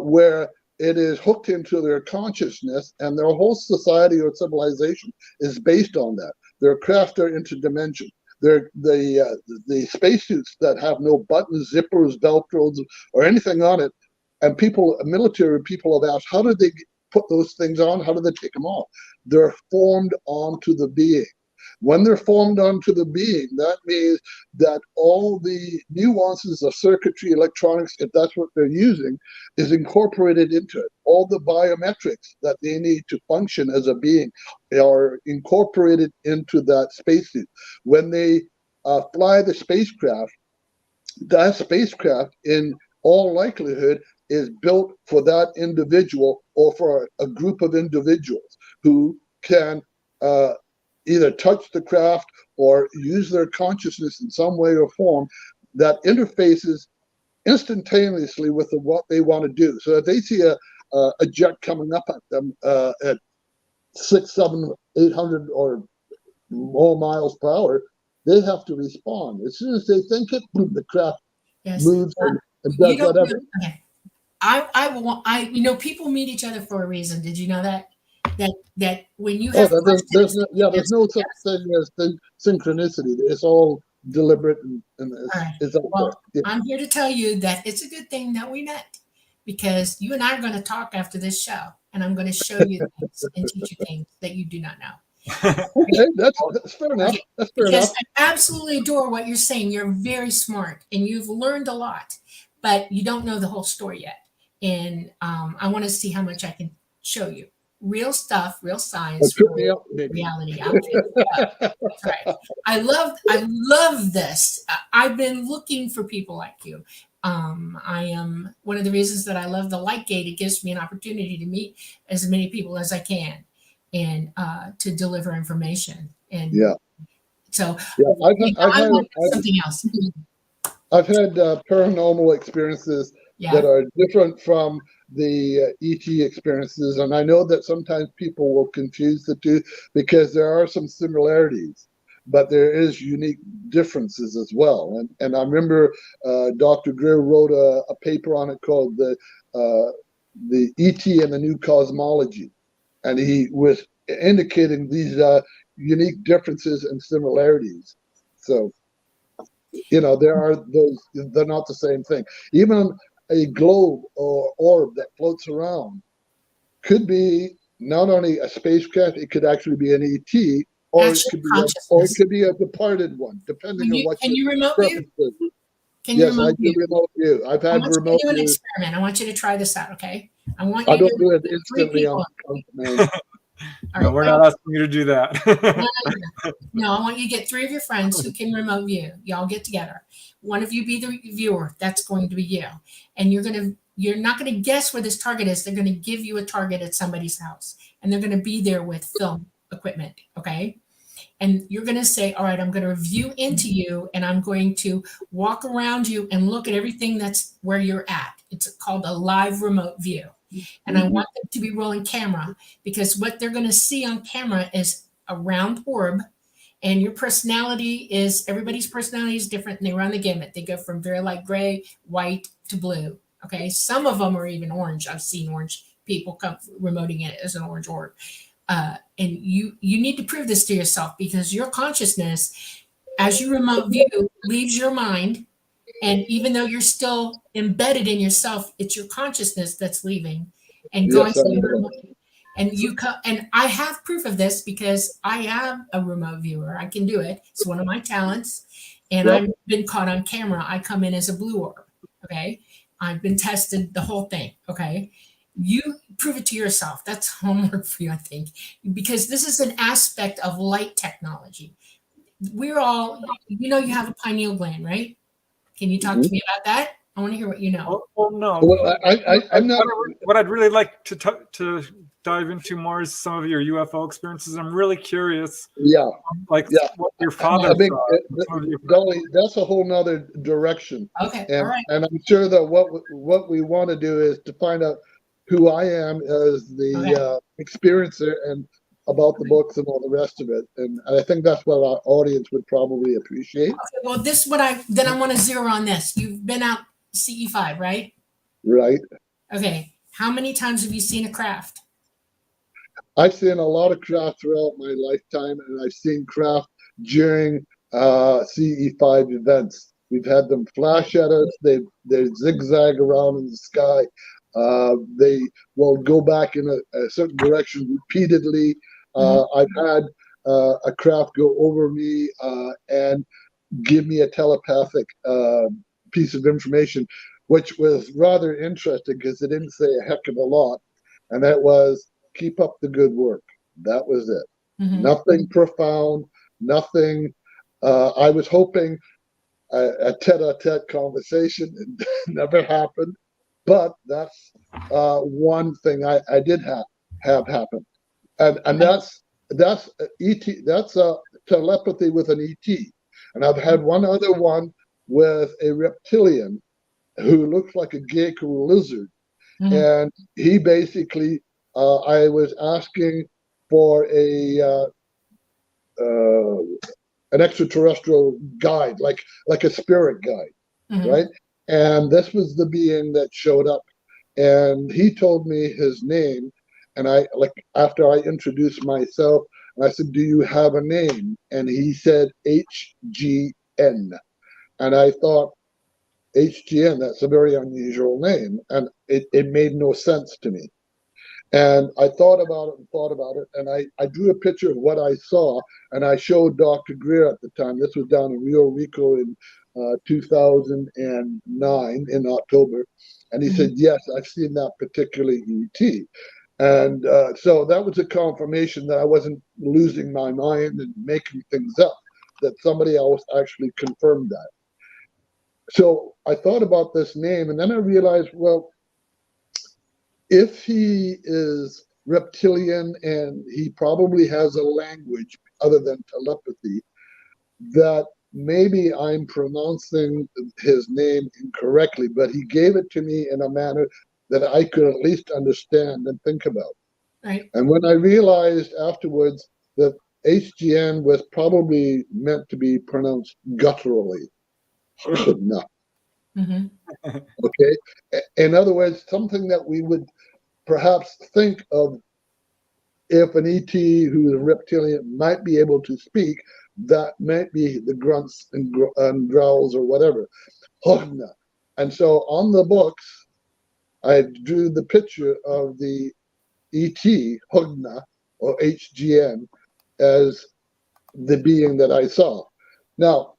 where it is hooked into their consciousness, and their whole society or civilization is based on that. Their craft are interdimension. They're the spacesuits that have no buttons, zippers, velcros, or anything on it. And military people have asked, how did they put those things on? How do they take them off? They're formed onto the being. When they're formed onto the being, that means that all the nuances of circuitry, electronics, if that's what they're using, is incorporated into it. All the biometrics that they need to function as a being are incorporated into that spacesuit. When they fly the spacecraft, that spacecraft, in all likelihood, is built for that individual or for a group of individuals who can either touch the craft or use their consciousness in some way or form that interfaces instantaneously with what they want to do. So if they see a jet coming up at them at 600, 700, 800 or more miles per hour, they have to respond. As soon as they think it, boom, the craft moves and does whatever. Okay. I people meet each other for a reason. Did you know that? That when you have there's no such thing as synchronicity. It's all deliberate and it's I'm here to tell you that it's a good thing that we met, because you and I are going to talk after this show, and I'm going to show you things and teach you things that you do not know. Okay, that's fair enough. That's fair enough. I absolutely adore what you're saying. You're very smart and you've learned a lot, but you don't know the whole story yet. And I want to see how much I can show you. Real stuff, real science, real reality. That's right. I love this. I've been looking for people like you. I am one of the reasons that I love the Light Gate. It gives me an opportunity to meet as many people as I can, and to deliver information. And so I want something else. I've had paranormal experiences that are different from the ET experiences, and I know that sometimes people will confuse the two because there are some similarities, but there is unique differences as well. And I remember Dr. Greer wrote a paper on it called the ET and the New Cosmology, and he was indicating these unique differences and similarities. So, there are those, they're not the same thing. Even a globe or orb that floats around could be not only a spacecraft, it could actually be an ET, or it could be a departed one, depending on what can you remote view? Yes, I do remote view. I've had remote view. I want you to do an experiment. I want you to try this out, okay? I don't do it instantly on command. No, we're not asking you to do that. No, I want you to get 3 of your friends who can remote view. Y'all get together. One of you be the viewer. That's going to be you. And you're not going to guess where this target is. They're going to give you a target at somebody's house, and they're going to be there with film equipment, okay? And you're going to say, all right, I'm going to view into you, and I'm going to walk around you and look at everything that's where you're at. It's called a live remote view. And I want them to be rolling camera, because what they're going to see on camera is a round orb, and your personality is, everybody's personality is different, and they run the gamut. They go from very light gray, white to blue. Okay. Some of them are even orange. I've seen orange people come remoting it as an orange orb. And you need to prove this to yourself, because your consciousness, as you remote view, leaves your mind. And even though you're still embedded in yourself, it's your consciousness that's leaving and going to the remote. And I have proof of this because I am a remote viewer. I can do it. It's one of my talents. And I've been caught on camera. I come in as a blue orb. Okay. I've been tested, the whole thing. Okay. You prove it to yourself. That's homework for you, I think, because this is an aspect of light technology. We're all, you have a pineal gland, right? Can you talk to me about that? I want to hear what you know. Well, no. Well, I'm not. What I'd really like to dive into more is some of your UFO experiences. I'm really curious. What your father saw. Dolly, that's a whole nother direction. Okay. And, all right. And I'm sure that what we want to do is to find out who I am as the experiencer and about the books and all the rest of it. And I think that's what our audience would probably appreciate. Okay, well, this is I want to zero on this. You've been out CE5, right? Right. Okay. How many times have you seen a craft? I've seen a lot of craft throughout my lifetime, and I've seen craft during CE5 events. We've had them flash at us. They zigzag around in the sky. They will go back in a certain direction repeatedly. I've had a craft go over me and give me a telepathic piece of information, which was rather interesting because it didn't say a heck of a lot. And that was, keep up the good work. That was it. Nothing profound, nothing. I was hoping a tete-a-tete conversation. It never happened. But that's one thing I did have happen, and that's ET. That's a telepathy with an ET, and I've had one other one with a reptilian who looks like a gecko lizard, and he basically I was asking for an extraterrestrial guide, like a spirit guide, right? And this was the being that showed up, and he told me his name, and after I introduced myself, and I said, "Do you have a name?" And he said HGN, and I thought, HGN, that's a very unusual name, and it made no sense to me. And I thought about it, and I drew a picture of what I saw, and I showed Dr. Greer at the time. This was down in Rio Rico in 2009 in October, and he said, "Yes, I've seen that particular ET." And so that was a confirmation that I wasn't losing my mind and making things up, that somebody else actually confirmed that. So I thought about this name, and then I realized, well, if he is reptilian and he probably has a language other than telepathy, that maybe I'm pronouncing his name incorrectly, but he gave it to me in a manner that I could at least understand and think about. Right. And when I realized afterwards that HGN was probably meant to be pronounced gutturally. No. Okay. In other words, something that we would perhaps think of if an ET who is a reptilian might be able to speak, that might be the grunts and growls or whatever. And so on the books, I drew the picture of the ET, Hugna, or HGN, as the being that I saw. Now,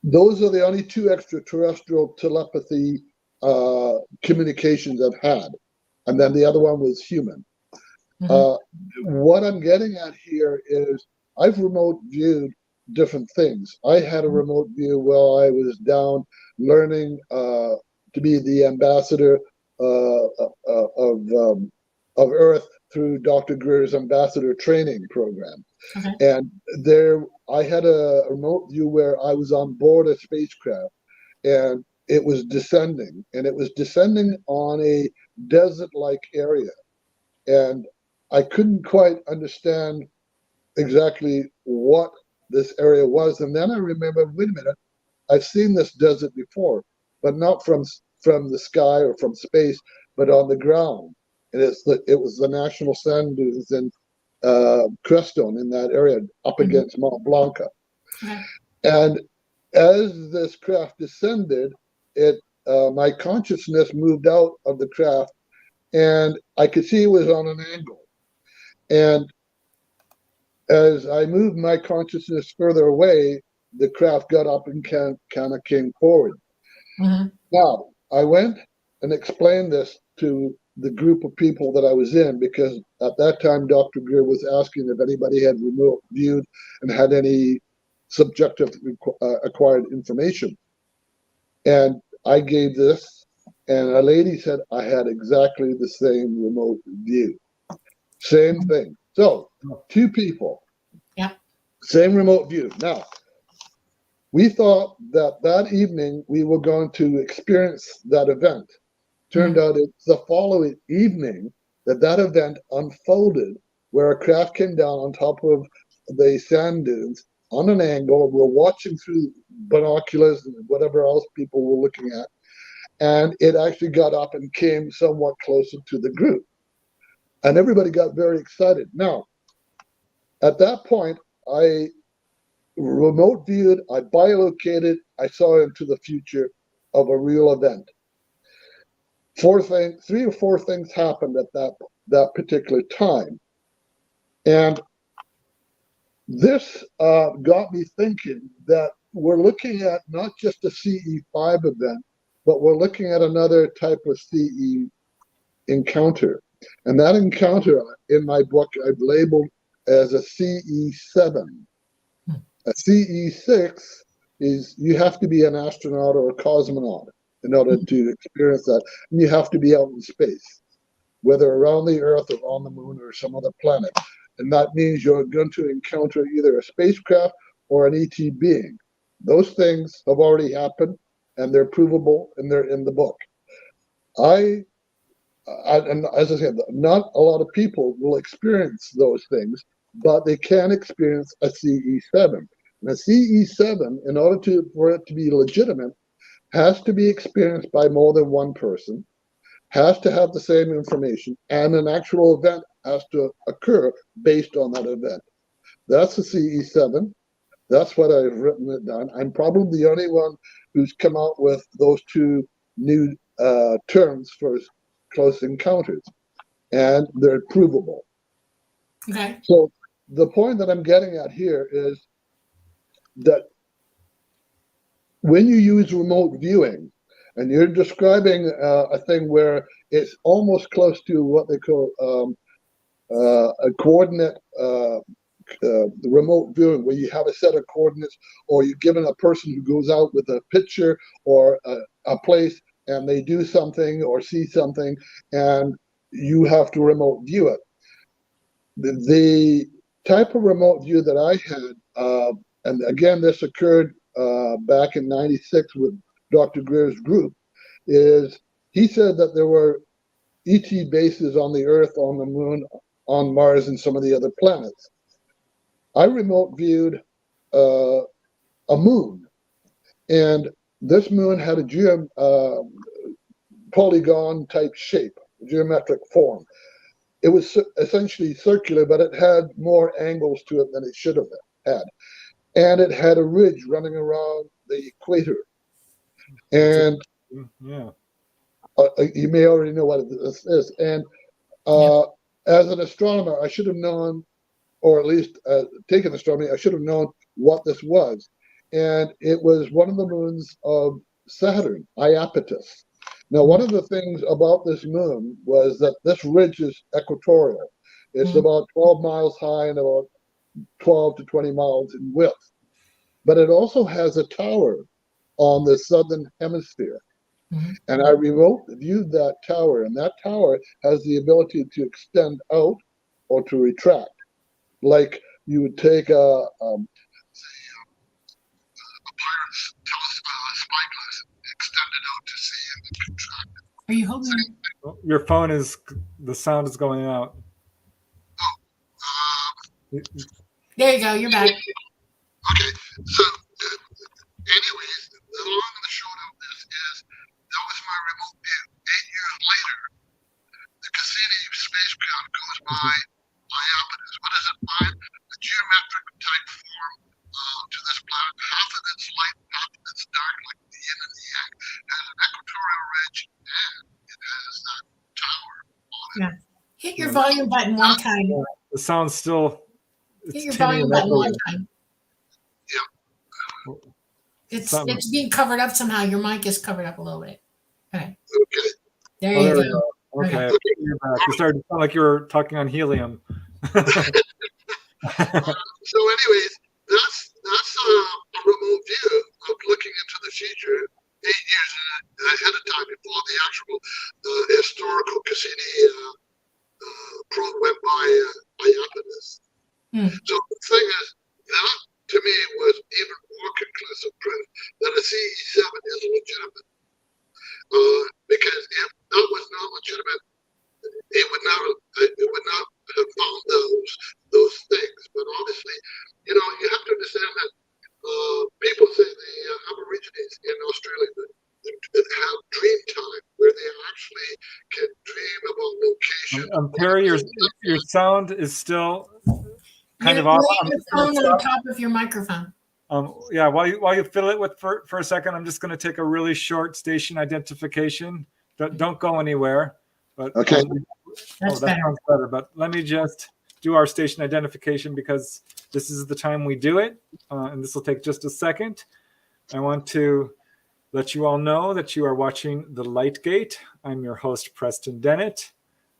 those are the only two extraterrestrial telepathy communications I've had. And then the other one was human. What I'm getting at here is I've remote viewed different things. I had a remote view while I was down learning to be the ambassador of Earth through Dr. Greer's ambassador training program. And there I had a remote view where I was on board a spacecraft, and it was descending, on a desert-like area. And I couldn't quite understand exactly what this area was. And then I remembered, wait a minute, I've seen this desert before, but not from the sky or from space, but on the ground. And it was the National Sand Dunes in Crestone, in that area, up against Mont Blanca. And as this craft descended, my consciousness moved out of the craft, and I could see it was on an angle. And as I moved my consciousness further away, the craft got up and kind of came forward. Now, I went and explained this to the group of people that I was in, because at that time, Dr. Greer was asking if anybody had remote viewed and had any subjective acquired information. And I gave this, and a lady said I had exactly the same remote view. Same thing. So, two people. Same remote view. Now, we thought that evening we were going to experience that event. Turned out it's the following evening that event unfolded, where a craft came down on top of the sand dunes on an angle. We're watching through binoculars and whatever else people were looking at, and it actually got up and came somewhat closer to the group. And everybody got very excited. Now, at that point, I remote viewed, I bilocated, I saw into the future of a real event. Three or four things happened at that particular time. And this got me thinking that we're looking at not just a CE5 event, but we're looking at another type of CE encounter. And that encounter in my book, I've labeled as a CE7. A CE6 is you have to be an astronaut or a cosmonaut. in order to experience that. And you have to be out in space, whether around the Earth or on the moon or some other planet. And that means you're going to encounter either a spacecraft or an ET being. Those things have already happened, and they're provable, and they're in the book. And as I said, not a lot of people will experience those things, but they can experience a CE7. And a CE7, in order for it to be legitimate, has to be experienced by more than one person, has to have the same information, and an actual event has to occur based on that event. That's the CE7. That's what I've written it down. I'm probably the only one who's come out with those two new terms for close encounters, and they're provable. Okay. So the point that I'm getting at here is that when you use remote viewing, and you're describing a thing where it's almost close to what they call a coordinate remote viewing, where you have a set of coordinates, or you're given a person who goes out with a picture or a place, and they do something or see something, and you have to remote view it. The type of remote view that I had, and again, this occurred back in '96 with Dr. Greer's group, is he said that there were ET bases on the Earth, on the Moon, on Mars, and some of the other planets. I remote viewed a moon, and this moon had a polygon type shape, geometric form. It was essentially circular, but it had more angles to it than it should have had. And it had a ridge running around the equator. And yeah, you may already know what this is. And as an astronomer, I should have known, or at least taken astronomy, I should have known what this was. And it was one of the moons of Saturn, Iapetus. Now, one of the things about this moon was that this ridge is equatorial. It's about 12 miles high and about 12 to 20 miles in width. But it also has a tower on the southern hemisphere. And I remote viewed that tower, and that tower has the ability to extend out or to retract. Like you would take a pirate's spyglass and extend it out to sea and then contract it. Are you holding your phone is, the sound is going out. There you go. You're back. Okay, so anyways, the long and the short of this is that was my remote view. 8 years later, the Cassini spacecraft goes by Iapetus. What does it find? A geometric type form to this planet. Half of it's light, half of it's dark, like the yin and the yang. It has an equatorial ridge, and it has that tower on it. Yeah. Hit your volume button one time. The sound's still. Hit your volume button one time. Yeah. It's being covered up somehow. Your mic is covered up a little bit. Okay. Okay. There you go. Okay. You're back. You started to sound like you were talking on helium. So anyways, that's a remote view of looking into the future 8 years ahead of time before the actual historical Cassini probe went by Iapetus. So the thing is, that to me was even more conclusive proof that a CE7 is legitimate. Because if that was not legitimate, it would not have found those things. But obviously, you have to understand that people say the Aborigines in Australia that have dream time, where they actually can dream about location. Terry, your sound is still kind of off. Your phone on top of your microphone. Yeah, while you fill it with for a second, I'm just going to take a really short station identification. Don't go anywhere. But okay, that sounds better. But let me just do our station identification, because this is the time we do it, and this will take just a second. I want to let you all know that you are watching The Light Gate. I'm your host, Preston Dennett.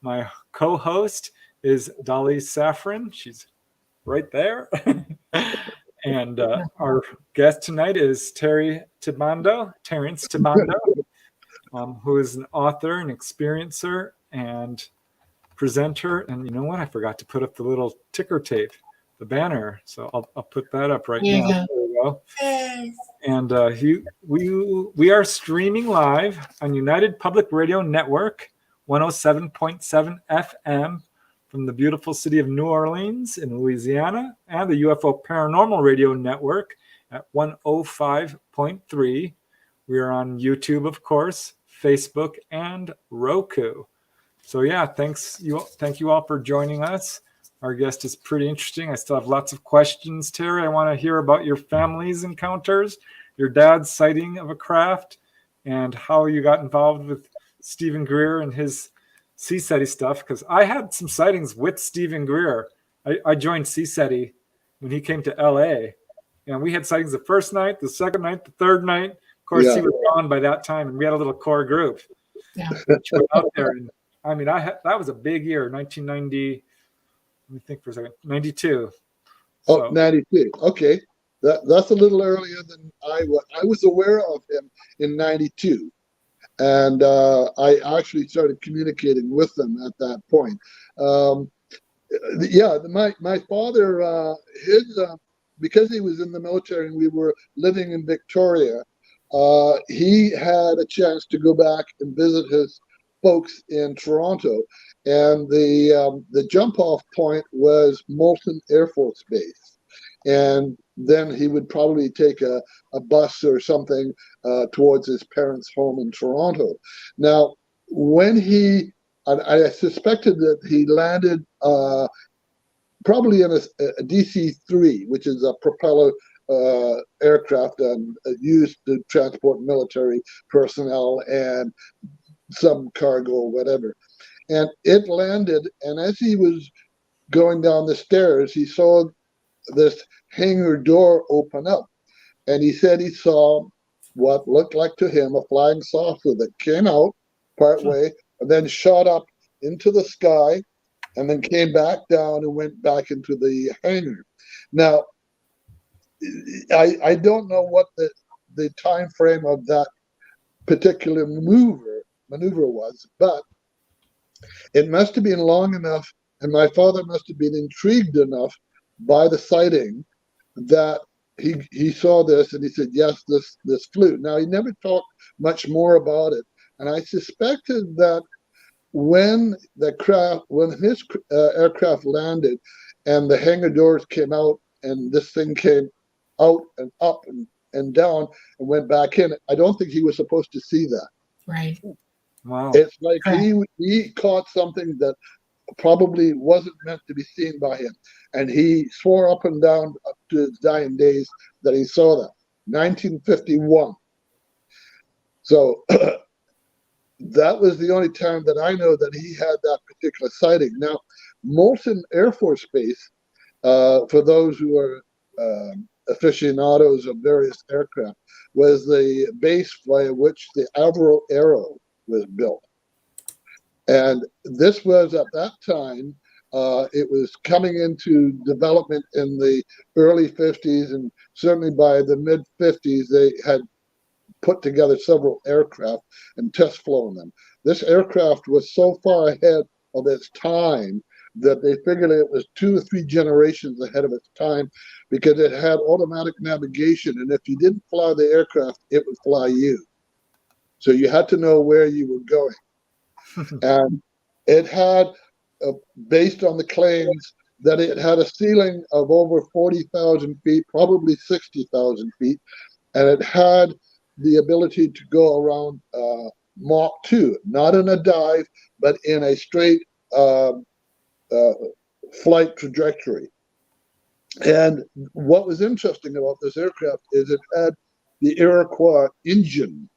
My co-host is Dolly Safran. She's right there. And our guest tonight is Terence Tibando. who is an author, an experiencer, and presenter. And you know what? I forgot to put up the little ticker tape, the banner. So I'll put that up right now. There we go. Yes. And we are streaming live on United Public Radio Network, 107.7 FM from the beautiful city of New Orleans in Louisiana, and the UFO Paranormal Radio Network at 105.3. We are on YouTube, of course, Facebook, and Roku. So yeah, thank you all for joining us. Our guest is pretty interesting. I still have lots of questions, Terry. I want to hear about your family's encounters, your dad's sighting of a craft, and how you got involved with Stephen Greer and his CSETI stuff. Because I had some sightings with Stephen Greer. I joined CSETI when he came to LA. And we had sightings the first night, the second night, the third night. Of course, he was gone by that time, and we had a little core group. Yeah. Out there. And, I mean, that was a big year, 1990. Let me think for a second. 92. Oh, 92. Okay. That's a little earlier than I was. I was aware of him in 92. And I actually started communicating with them at that point. My father, because he was in the military and we were living in Victoria, he had a chance to go back and visit his folks in Toronto, and the jump off point was Moulton Air Force Base, and then he would probably take a bus or something towards his parents' home in Toronto. Now, when I suspected that he landed probably in a DC-3, which is a propeller aircraft and used to transport military personnel and some cargo or whatever. And it landed, and as he was going down the stairs, he saw this hangar door open up. And he said he saw what looked like to him a flying saucer that came out partway and then shot up into the sky and then came back down and went back into the hangar. Now, I don't know what the time frame of that particular maneuver was, but it must have been long enough, and my father must have been intrigued enough by the sighting that he saw this and he said, yes, this flew. Now, he never talked much more about it, and I suspected that when his aircraft landed and the hangar doors came out and this thing came out and up and down and went back in, I don't think he was supposed to see that. Right. Wow. It's like he caught something that probably wasn't meant to be seen by him. And he swore up and down up to his dying days that he saw that. 1951. So that was the only time that I know that he had that particular sighting. Now, Moulton Air Force Base, for those who are aficionados of various aircraft, was the base via which the Avro Aero was built. And this was, at that time, it was coming into development in the early 50s, and certainly by the mid-50s, they had put together several aircraft and test flown them. This aircraft was so far ahead of its time that they figured it was 2 or 3 generations ahead of its time, because it had automatic navigation, and if you didn't fly the aircraft, it would fly you. So you had to know where you were going. And it had, based on the claims, that it had a ceiling of over 40,000 feet, probably 60,000 feet, and it had the ability to go around Mach 2, not in a dive, but in a straight flight trajectory. And what was interesting about this aircraft is it had the Iroquois engine,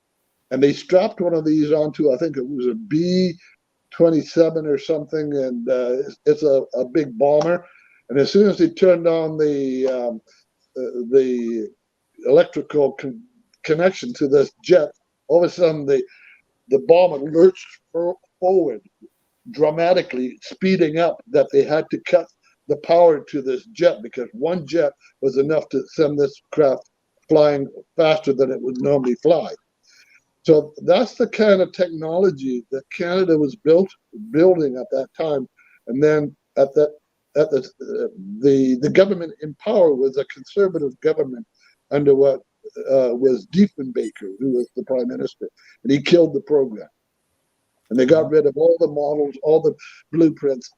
and they strapped one of these onto, I think it was a B-27 or something, and it's a big bomber. And as soon as they turned on the electrical connection to this jet, all of a sudden the bomber lurched forward dramatically, speeding up, that they had to cut the power to this jet because one jet was enough to send this craft flying faster than it would normally fly. So that's the kind of technology that Canada was building at that time. And then the government in power was a conservative government under what was Diefenbaker, who was the prime minister, and he killed the program. And they got rid of all the models, all the blueprints.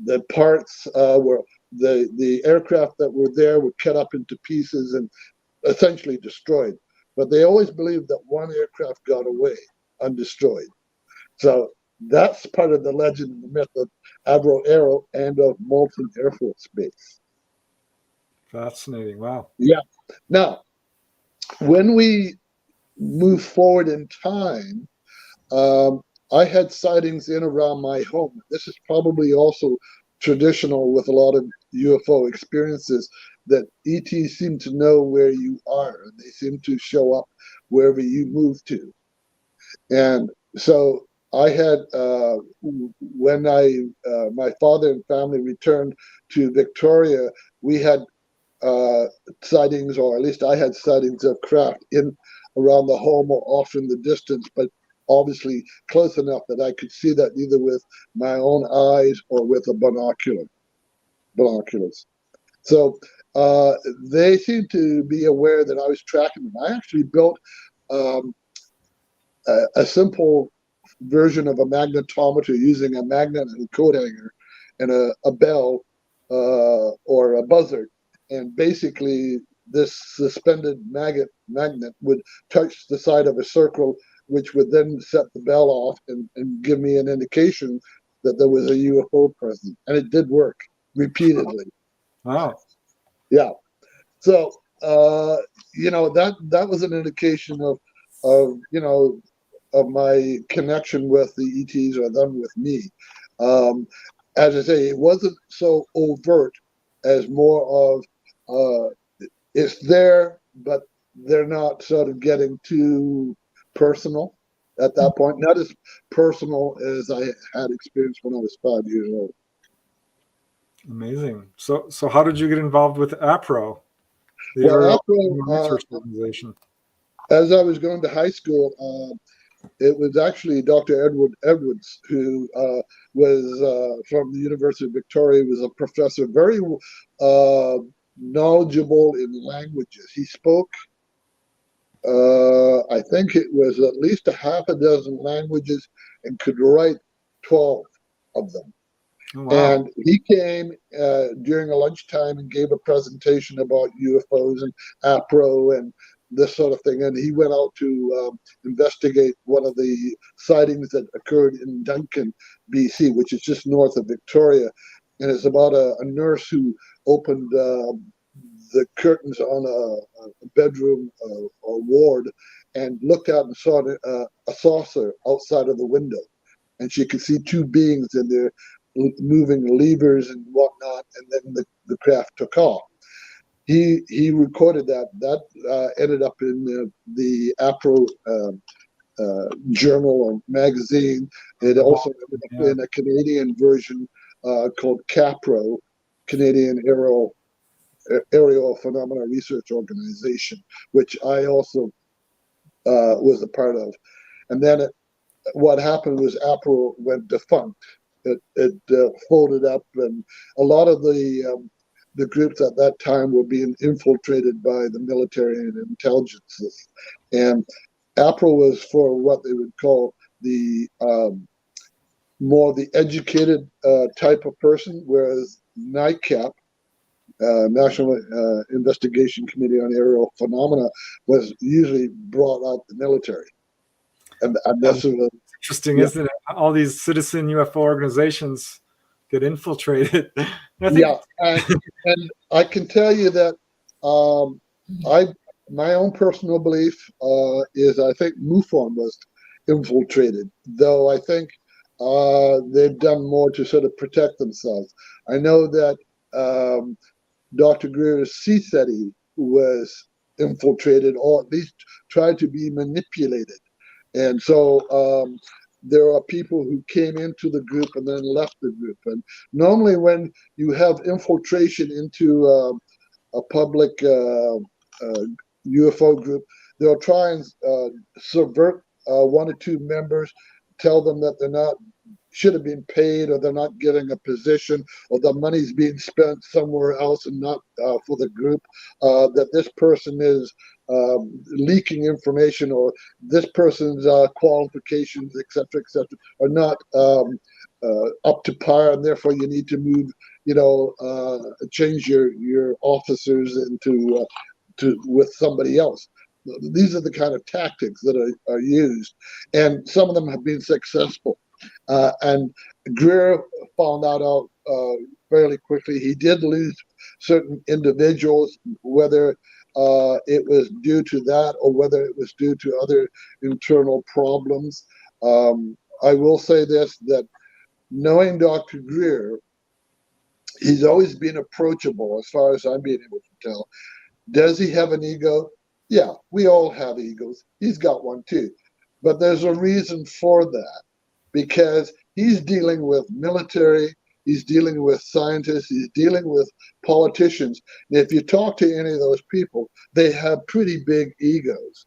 The parts were the aircraft that were there were cut up into pieces and essentially destroyed. But they always believed that one aircraft got away undestroyed. So that's part of the legend and the myth of Avro Aero and of Moulton Air Force Base. Fascinating. Wow. Yeah. Now, when we move forward in time, I had sightings in around my home. This is probably also traditional with a lot of UFO experiences, that ETs seem to know where you are, and they seem to show up wherever you move to. And so I had, when my father and family returned to Victoria, we had sightings, or at least I had sightings of craft in around the home or off in the distance, but obviously close enough that I could see that either with my own eyes or with a binoculars. So they seemed to be aware that I was tracking them. I actually built a simple version of a magnetometer using a magnet and a coat hanger and a bell or a buzzer. And basically, this suspended magnet would touch the side of a circle, which would then set the bell off and give me an indication that there was a UFO present. And it did work repeatedly. Wow. Yeah. So, that was an indication of my connection with the ETs or them with me. As I say, it wasn't so overt as more of it's there, but they're not sort of getting too personal at that point. Not as personal as I had experienced when I was 5 years old. Amazing. So how did you get involved with APRO, the Well, Aerial APRO, Research Organization? As I was going to high school, it was actually Dr. Edward Edwards, who was from the University of Victoria, was a professor, very knowledgeable in languages. He spoke, I think it was at least a half a dozen languages and could write 12 of them. Oh, wow. And he came during a lunchtime and gave a presentation about UFOs and APRO and this sort of thing. And he went out to investigate one of the sightings that occurred in Duncan, BC, which is just north of Victoria. And it's about a nurse who opened the curtains on a bedroom or ward and looked out and saw a saucer outside of the window. And she could see two beings in there moving levers and whatnot, and then the craft took off. He recorded that. That ended up in the APRO journal or magazine. It also ended up in a Canadian version called CAPRO, Canadian Aerial Phenomena Research Organization, which I also was a part of. And then what happened was APRO went defunct. It folded up, and a lot of the groups at that time were being infiltrated by the military and intelligences. And APRO was for what they would call the more the educated type of person, whereas NICAP, National Investigation Committee on Aerial Phenomena, was usually brought out the military. And that's interesting, isn't it? All these citizen UFO organizations get infiltrated. And I can tell you that my own personal belief is I think MUFON was infiltrated, though I think they've done more to sort of protect themselves. I know that Dr. Greer's CSETI was infiltrated, or at least tried to be manipulated. And so there are people who came into the group and then left the group. And normally when you have infiltration into a public UFO group, they'll try and subvert one or two members, tell them that they're not should have been paid, or they're not getting a position, or the money's being spent somewhere else and not for the group, that this person is leaking information, or this person's qualifications, etc., are not up to par, and therefore you need to move, change your officers into with somebody else. These are the kind of tactics that are used, and some of them have been successful. And Greer found that out fairly quickly. He did lose certain individuals, whether it was due to that or whether it was due to other internal problems. I will say this, that knowing Dr. Greer, he's always been approachable as far as I'm being able to tell. Does he have an ego? Yeah, we all have egos. He's got one too. But there's a reason for that, because he's dealing with military, he's dealing with scientists, he's dealing with politicians. And if you talk to any of those people, they have pretty big egos.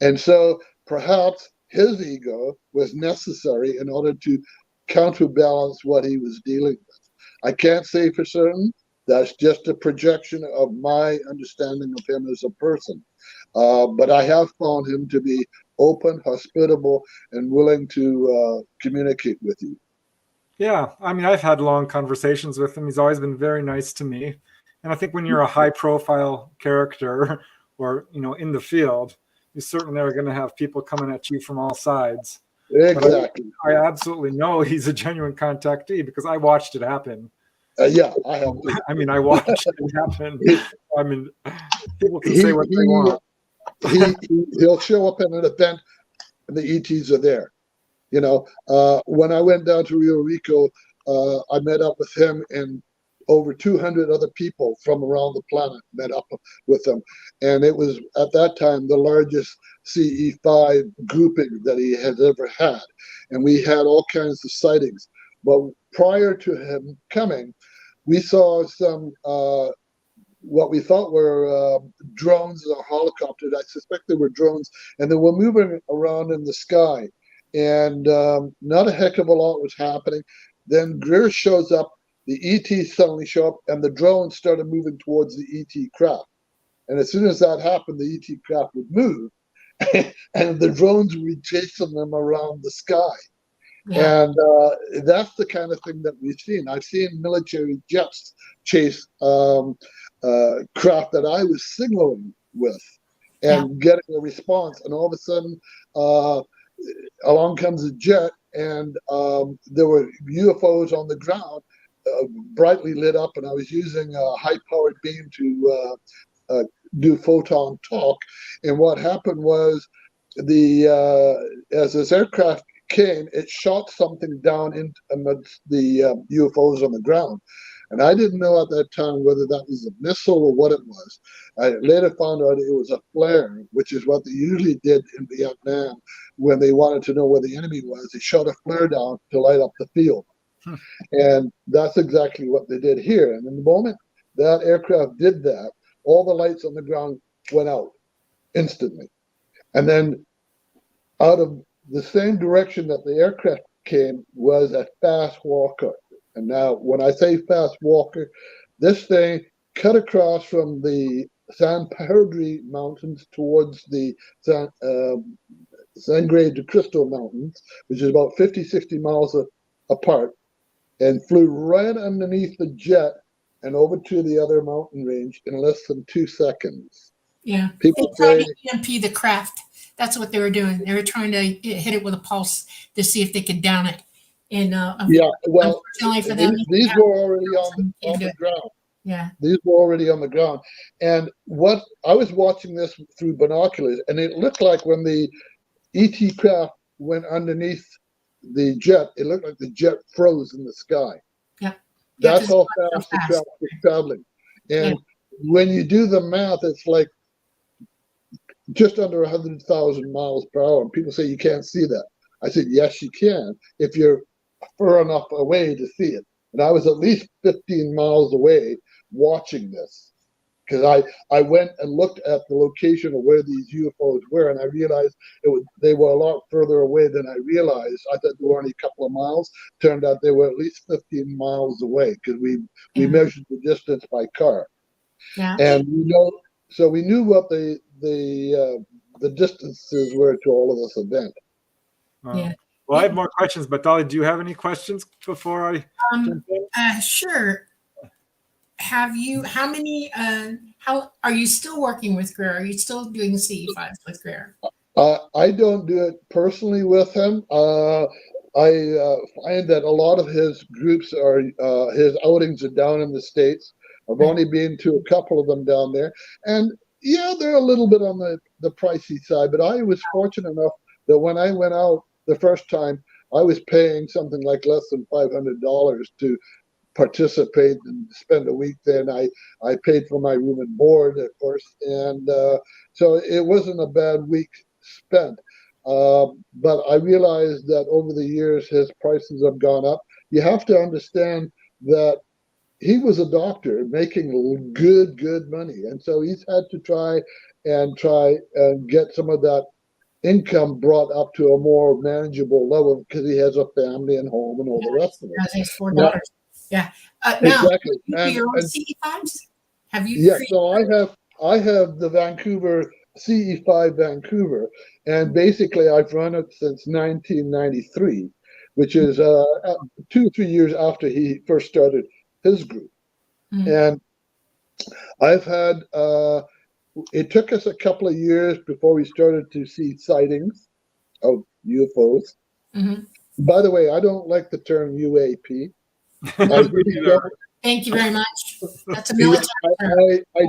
And so perhaps his ego was necessary in order to counterbalance what he was dealing with. I can't say for certain. That's just a projection of my understanding of him as a person. But I have found him to be open, hospitable, and willing to communicate with you. Yeah, I mean, I've had long conversations with him. He's always been very nice to me. And I think when you're a high-profile character or, in the field, you certainly are going to have people coming at you from all sides. Exactly. I absolutely know he's a genuine contactee because I watched it happen. Yeah, I have. I mean, I watched it happen. I mean, people can say what they want. He'll show up at an event and the ETs are there. When I went down to Rio Rico, I met up with him, and over 200 other people from around the planet met up with him. And it was at that time the largest CE5 grouping that he had ever had. And we had all kinds of sightings. But prior to him coming, we saw some what we thought were drones or helicopters. I suspect they were drones, and they were moving around in the sky. And not a heck of a lot was happening. Then Greer shows up, the ETs suddenly show up, and the drones started moving towards the ET craft. And as soon as that happened, the ET craft would move, and the drones would be chasing them around the sky. Yeah. And that's the kind of thing that we've seen. I've seen military jets chase craft that I was signaling with and getting a response. And all of a sudden, along comes a jet, and there were UFOs on the ground, brightly lit up, and I was using a high-powered beam to do photon talk. And what happened was, as this aircraft came, it shot something down amidst the UFOs on the ground. And I didn't know at that time whether that was a missile or what it was. I later found out it was a flare, which is what they usually did in Vietnam when they wanted to know where the enemy was. They shot a flare down to light up the field. And that's exactly what they did here. And in the moment that aircraft did that, all the lights on the ground went out instantly. And then out of the same direction that the aircraft came was a fast walker. And now, when I say fast walker, this thing cut across from the San Pedro Mountains towards the Sangre de Cristo Mountains, which is about 50, 60 miles apart, and flew right underneath the jet and over to the other mountain range in less than 2 seconds. Yeah, people tried to EMP the craft. That's what they were doing. They were trying to hit it with a pulse to see if they could down it. And well, unfortunately for them, these were already on the ground. Yeah, these were already on the ground. And what I was watching this through binoculars, and it looked like when the ET craft went underneath the jet, it looked like the jet froze in the sky. Yeah, that's how fast the craft was traveling. And when you do the math, it's like just under 100,000 miles per hour. And people say you can't see that. I said, yes, you can if you're far enough away to see it. And I was at least 15 miles away watching this. because I went and looked at the location of where these UFOs were, and I realized they were a lot further away than I realized. I thought they were only a couple of miles. Turned out they were at least 15 miles away, because we measured the distance by car. Yeah. And so we knew what the distances were to all of this event. Yeah. Well, I have more questions, but Dolly, do you have any questions before I jump in? Sure. How are you still working with Greer? Are you still doing CE5s with Greer? I don't do it personally with him. I find that a lot of his groups his outings are down in the States. I've only been to a couple of them down there. And yeah, they're a little bit on the pricey side, but I was fortunate enough that when I went out the first time, I was paying something like less than $500 to participate and spend a week there. And I paid for my room and board, of course. And so it wasn't a bad week spent. But I realized that over the years, his prices have gone up. You have to understand that he was a doctor making good money. And so he's had to try and get some of that income brought up to a more manageable level, because he has a family and home and all the rest of it. He has 4 daughters. Yeah. Exactly. Now, your own CE5s? Have you? Yeah. So I have the Vancouver CE5 Vancouver, and basically I've run it since 1993, which is 2 or 3 years after he first started his group. And I've had. It took us a couple of years before we started to see sightings of UFOs. By the way, I don't like the term UAP. I really don't. Thank you very much. That's a military term. I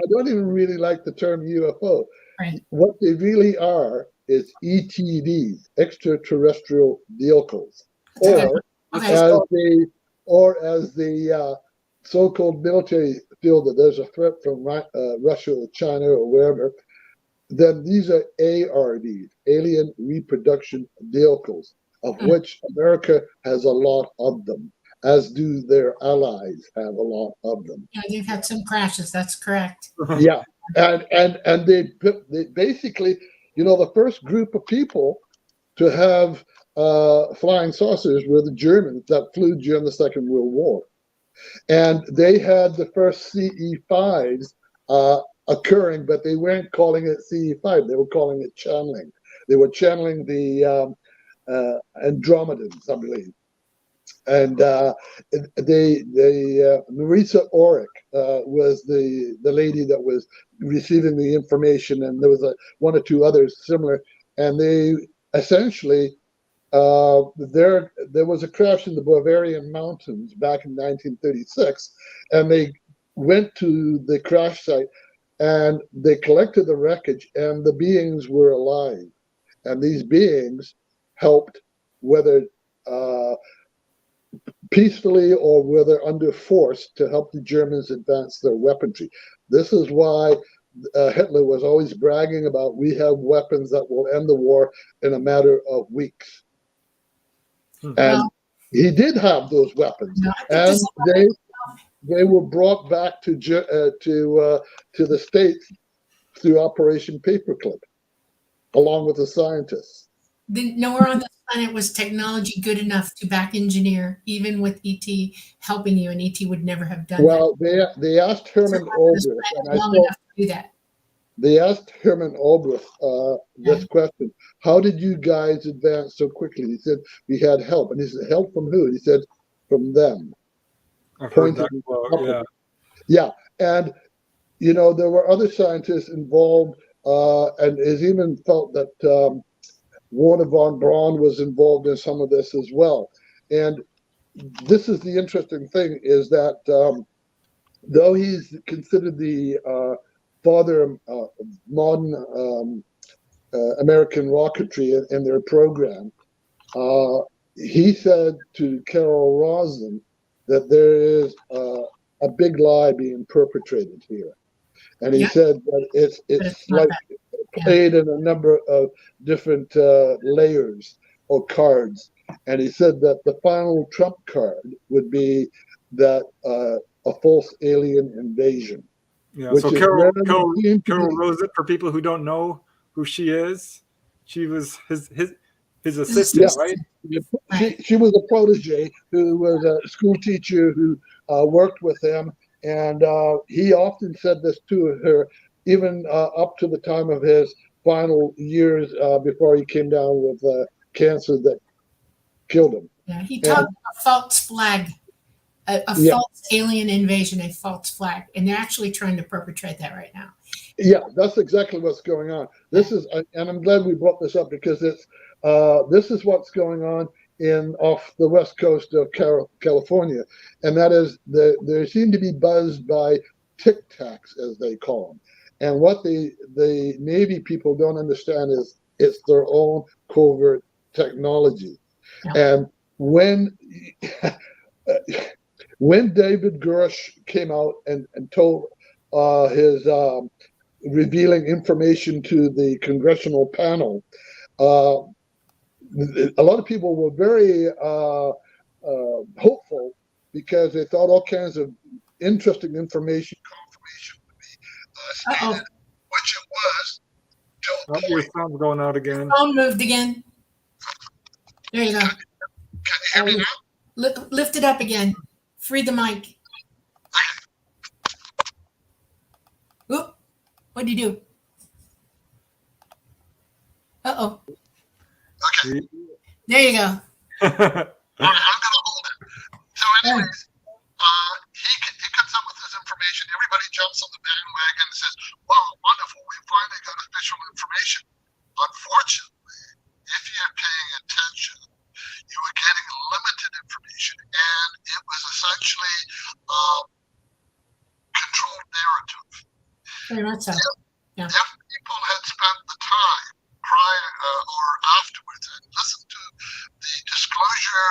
don't even really like the term UFO. Right. What they really are is ETVs, extraterrestrial vehicles, or as the so-called military feel that there's a threat from Russia or China or wherever, then these are ARVs, alien reproduction vehicles, of which America has a lot of them, as do their allies have a lot of them. Yeah, they've had some crashes. That's correct. Yeah, and they basically, the first group of people to have flying saucers were the Germans that flew during the Second World War. And they had the first CE5s occurring, but they weren't calling it CE5. They were calling it channeling. They were channeling the Andromedans, I believe. And Marisa Orrick was the lady that was receiving the information, and there was one or two others similar. And they essentially, there was a crash in the Bavarian Mountains back in 1936, and they went to the crash site and they collected the wreckage, and the beings were alive. And these beings helped, whether peacefully or whether under force, to help the Germans advance their weaponry. This is why Hitler was always bragging about, we have weapons that will end the war in a matter of weeks. And he did have those weapons, and they were brought back to the States through Operation Paperclip, along with the scientists. Nowhere on this planet was technology good enough to back engineer, even with ET helping you, and ET would never have done that. Well, they asked Herman Olbrich, they asked Herman Olbrich this question: how did you guys advance so quickly? He said, we had help. And he said, help from who? He said, from them. Yeah. And, there were other scientists involved, and it even felt that Warner von Braun was involved in some of this as well. And this is the interesting thing, is that though he's considered the father of modern American rocketry in their program, he said to Carol Rosin that there is a big lie being perpetrated here. And he said that it's like played in a number of different layers or cards. And he said that the final trump card would be that a false alien invasion. Yeah. Which So is Carol rarely seen to be- Rosett, for people who don't know who she is, she was his assistant, Yeah. right? She was a protege who was a school teacher who worked with him, and he often said this to her, even up to the time of his final years before he came down with cancer that killed him. Yeah, he talked about a false flag, a false alien invasion, a false flag, and they're actually trying to perpetrate that right now. Yeah, that's exactly what's going on. This is, and I'm glad we brought this up because this is what's going on off the west coast of California, and that is they seem to be buzzed by Tic Tacs, as they call them. And what the Navy people don't understand is it's their own covert technology. Yeah. And when David Grush came out and told his revealing information to the congressional panel, a lot of people were very hopeful because they thought all kinds of interesting information, confirmation would be stated, which it was. Oh, your sound's going out again. Phone moved again. There you go. Can you hear me now? Lift it up again. Free the mic. Oop. What do you do? Uh-oh. Okay. There you go. All right, I'm gonna hold it. So, anyways, he comes up with this information. Everybody jumps on the bandwagon and says, "Wow, wonderful! We finally got official information." Unfortunately, if you're paying attention, you were getting limited information, and it was essentially controlled narrative. Very much so. Yeah. If people had spent the time prior or afterwards and listened to the disclosure,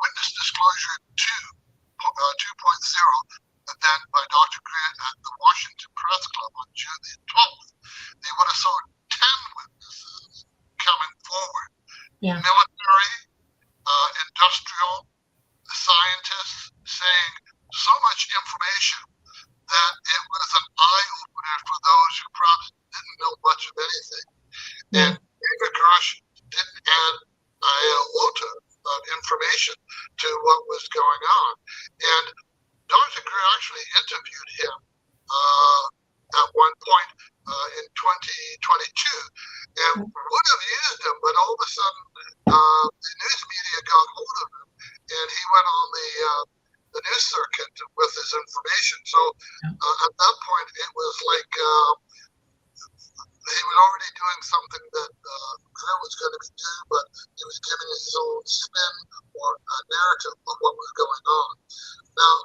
witness disclosure 2.0 event by Dr. Grant at the Washington Press Club on June the 12th, they would have saw 10 witnesses coming forward. Yeah. Military, industrial, scientists saying so much information that it was an eye-opener for those who probably didn't know much of anything. And David Grush didn't add a iota of information to what was going on. And Dr. Greer actually interviewed him at one point in 2022 and would have used him, but all of a sudden the news media got hold of him and he went on the news circuit with his information. So at that point it was like he was already doing something that Greer was going to be doing, but he was giving his own spin or narrative of what was going on. Now,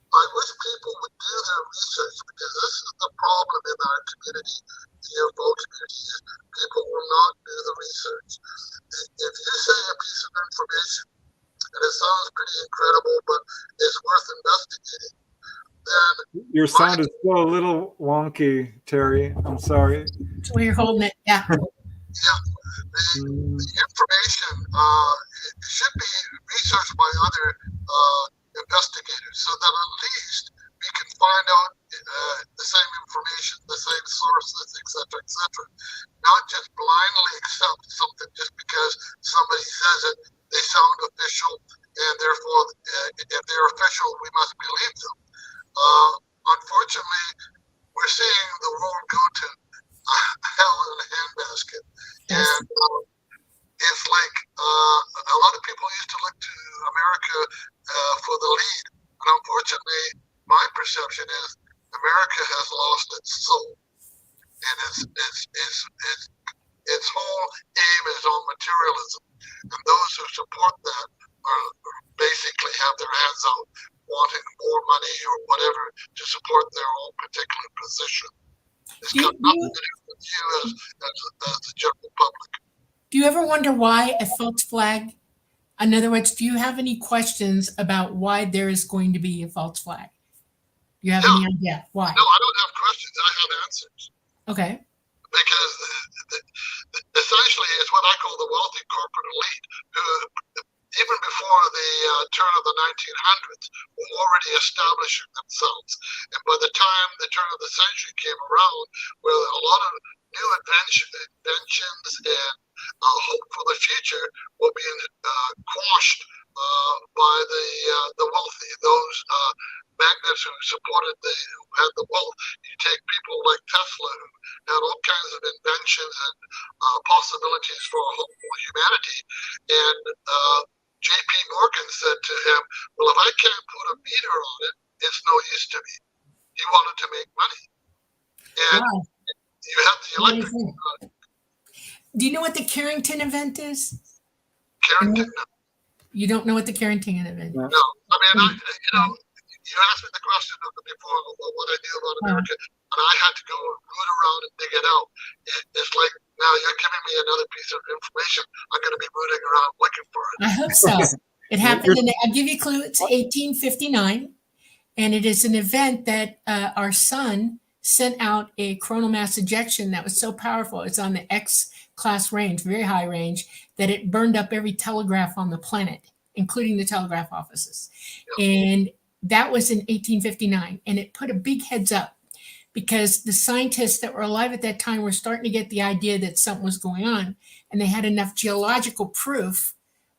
I wish people would do their research because this is the problem in our community, the UFO community. People will not do the research. If you say a piece of information and it sounds pretty incredible, but it's worth investigating, then your sound is still a little wonky, Terry. I'm sorry. That's where you're holding it. Yeah. Yeah, the information should be researched by other investigators so that at least we can find out the same information, the same sources, etc., not just blindly accept something just because somebody says it, they sound official, and therefore, if they're official, we must believe them. Unfortunately, we're seeing the world go to hell in a handbasket. And it's like a lot of people used to look to America for the lead. And unfortunately, my perception is America has lost its soul. And its whole aim is on materialism. And those who support that are basically have their hands out wanting more money or whatever to support their own particular position. It's got nothing to do with you as the general public. Do you ever wonder why a false flag? In other words, do you have any questions about why there is going to be a false flag? Do you have any idea why? No, I don't have questions. I have answers. Okay. Because essentially it's what I call the wealthy corporate elite who even before the turn of the 1900s, were already establishing themselves. And by the time the turn of the century came around, where a lot of new inventions and hope for the future were being quashed by the wealthy, those magnets who supported who had the wealth. You take people like Tesla, who had all kinds of inventions and possibilities for a hopeful humanity. And J.P. Morgan said to him, well, if I can't put a meter on it, it's no use to me. He wanted to make money. And Wow. you have the electric. Do you know what the Carrington event is? Carrington? No. You don't know what the Carrington event is? No. I mean, you asked me the question before about what I knew about America, and I had to go root around and dig it out. It's like, now you're giving me another piece of information. I'm going to be rooting around looking for it. I hope so. It happened I'll give you a clue. It's 1859, and it is an event that our sun sent out a coronal mass ejection that was so powerful. It's on the X class range, very high range, that it burned up every telegraph on the planet, including the telegraph offices. And that was in 1859, and it put a big heads up because the scientists that were alive at that time were starting to get the idea that something was going on, and they had enough geological proof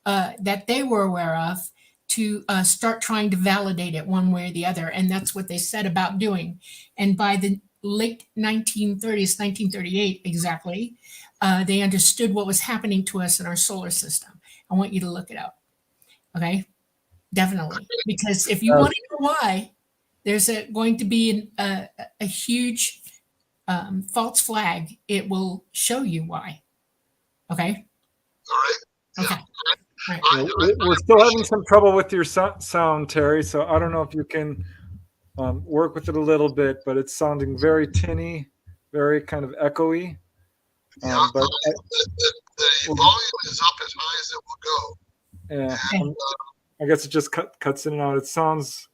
that they were aware of to start trying to validate it one way or the other, and that's what they set about doing. And by the late 1930s, 1938 exactly, they understood what was happening to us in our solar system. I want you to look it up, okay? Definitely, because if you want to know why, there's going to be a huge false flag. It will show you why. Okay. All right. Okay. Yeah. All right. We're still having some trouble with your sound, Terry. So I don't know if you can work with it a little bit, but it's sounding very tinny, very kind of echoey. Yeah, but the volume is up as high as it will go. Yeah. I guess it just cuts in and out. It sounds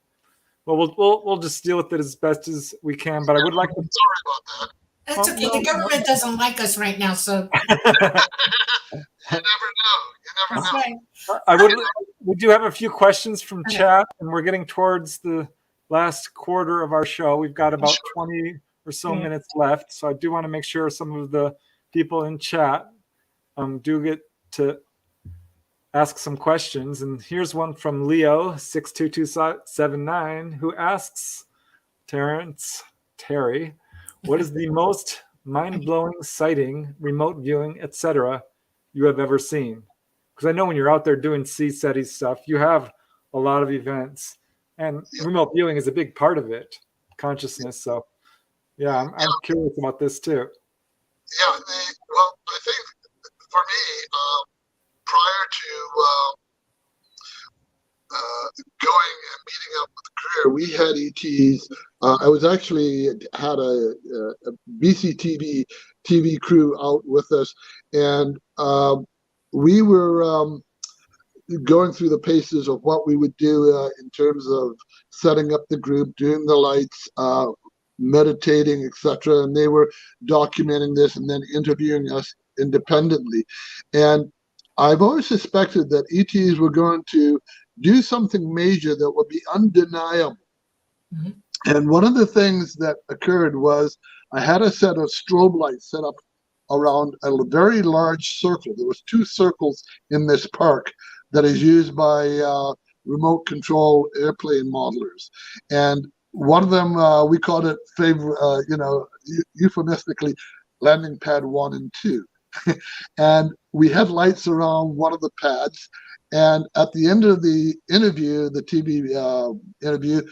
well. We'll just deal with it as best as we can. But I would like to. Sorry about that. That's okay. The government doesn't like us right now, so. You never know. That's right. We do have a few questions from chat, and we're getting towards the last quarter of our show. We've got about 20 or so minutes left, so I do want to make sure some of the people in chat do get to ask some questions. And here's one from Leo 62279 who asks Terry, what is the most mind-blowing sighting, remote viewing, etc. you have ever seen? Because I know when you're out there doing CSETI stuff, you have a lot of events, and remote viewing is a big part of it, consciousness. So yeah, I'm curious about this too. Yeah, well, I think for me, prior to going and meeting up with the career, we had ETs. I was actually had a BCTV TV crew out with us, and we were going through the paces of what we would do in terms of setting up the group, doing the lights, meditating, etc. And they were documenting this and then interviewing us independently. And I've always suspected that ETs were going to do something major that would be undeniable. Mm-hmm. And one of the things that occurred was I had a set of strobe lights set up around a very large circle. There was 2 circles in this park that is used by remote control airplane modelers. And one of them, we called it, euphemistically, landing pad 1 and 2. And we had lights around one of the pads. And at the end of the interview, the TV interview,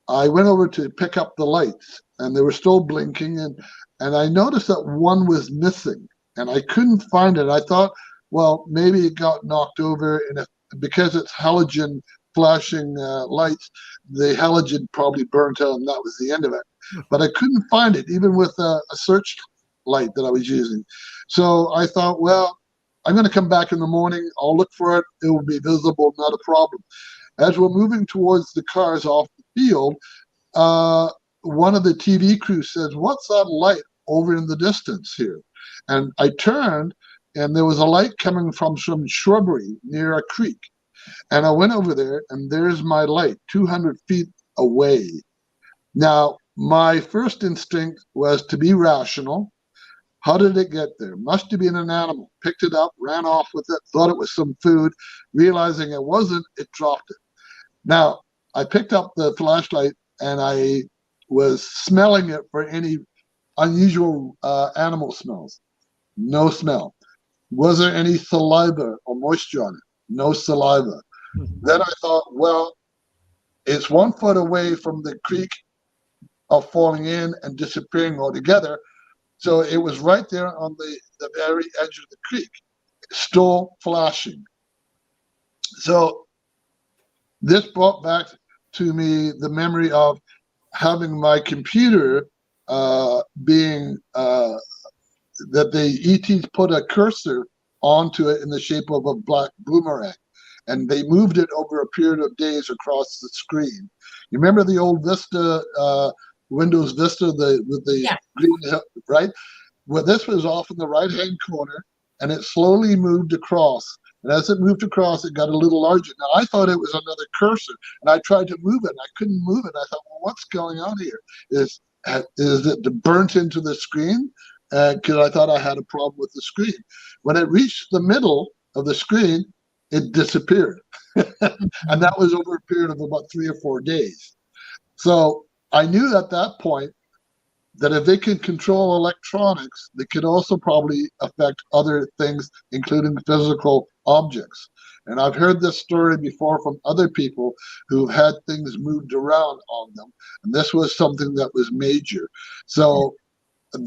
I went over to pick up the lights, and they were still blinking. And I noticed that one was missing, and I couldn't find it. I thought, well, maybe it got knocked over, and because it's halogen flashing lights, the halogen probably burnt out, and that was the end of it. But I couldn't find it, even with a search light that I was using. So I thought, well, I'm going to come back in the morning. I'll look for it. It will be visible, not a problem. As we're moving towards the cars off the field, one of the TV crew says, what's that light over in the distance here? And I turned, and there was a light coming from some shrubbery near a creek. And I went over there, and there's my light 200 feet away. Now, my first instinct was to be rational. How did it get there? Must have been an animal. Picked it up, ran off with it, thought it was some food. Realizing it wasn't, it dropped it. Now, I picked up the flashlight, and I was smelling it for any unusual animal smells. No smell. Was there any saliva or moisture on it? No saliva. Then I thought, well, it's 1 foot away from the creek of falling in and disappearing altogether. So it was right there on the very edge of the creek, still flashing. So this brought back to me the memory of having my computer being that the ETs put a cursor onto it in the shape of a black boomerang, and they moved it over a period of days across the screen. You remember the old Vista, Windows Vista, with the green, right? Well, this was off in the right-hand corner, and it slowly moved across. And as it moved across, it got a little larger. Now, I thought it was another cursor, and I tried to move it, and I couldn't move it. I thought, well, what's going on here? Is it burnt into the screen? Because I thought I had a problem with the screen. When it reached the middle of the screen, it disappeared. And that was over a period of about 3 or 4 days. So I knew at that point that if they can control electronics, they could also probably affect other things, including physical objects. And I've heard this story before from other people who've had things moved around on them. And this was something that was major. So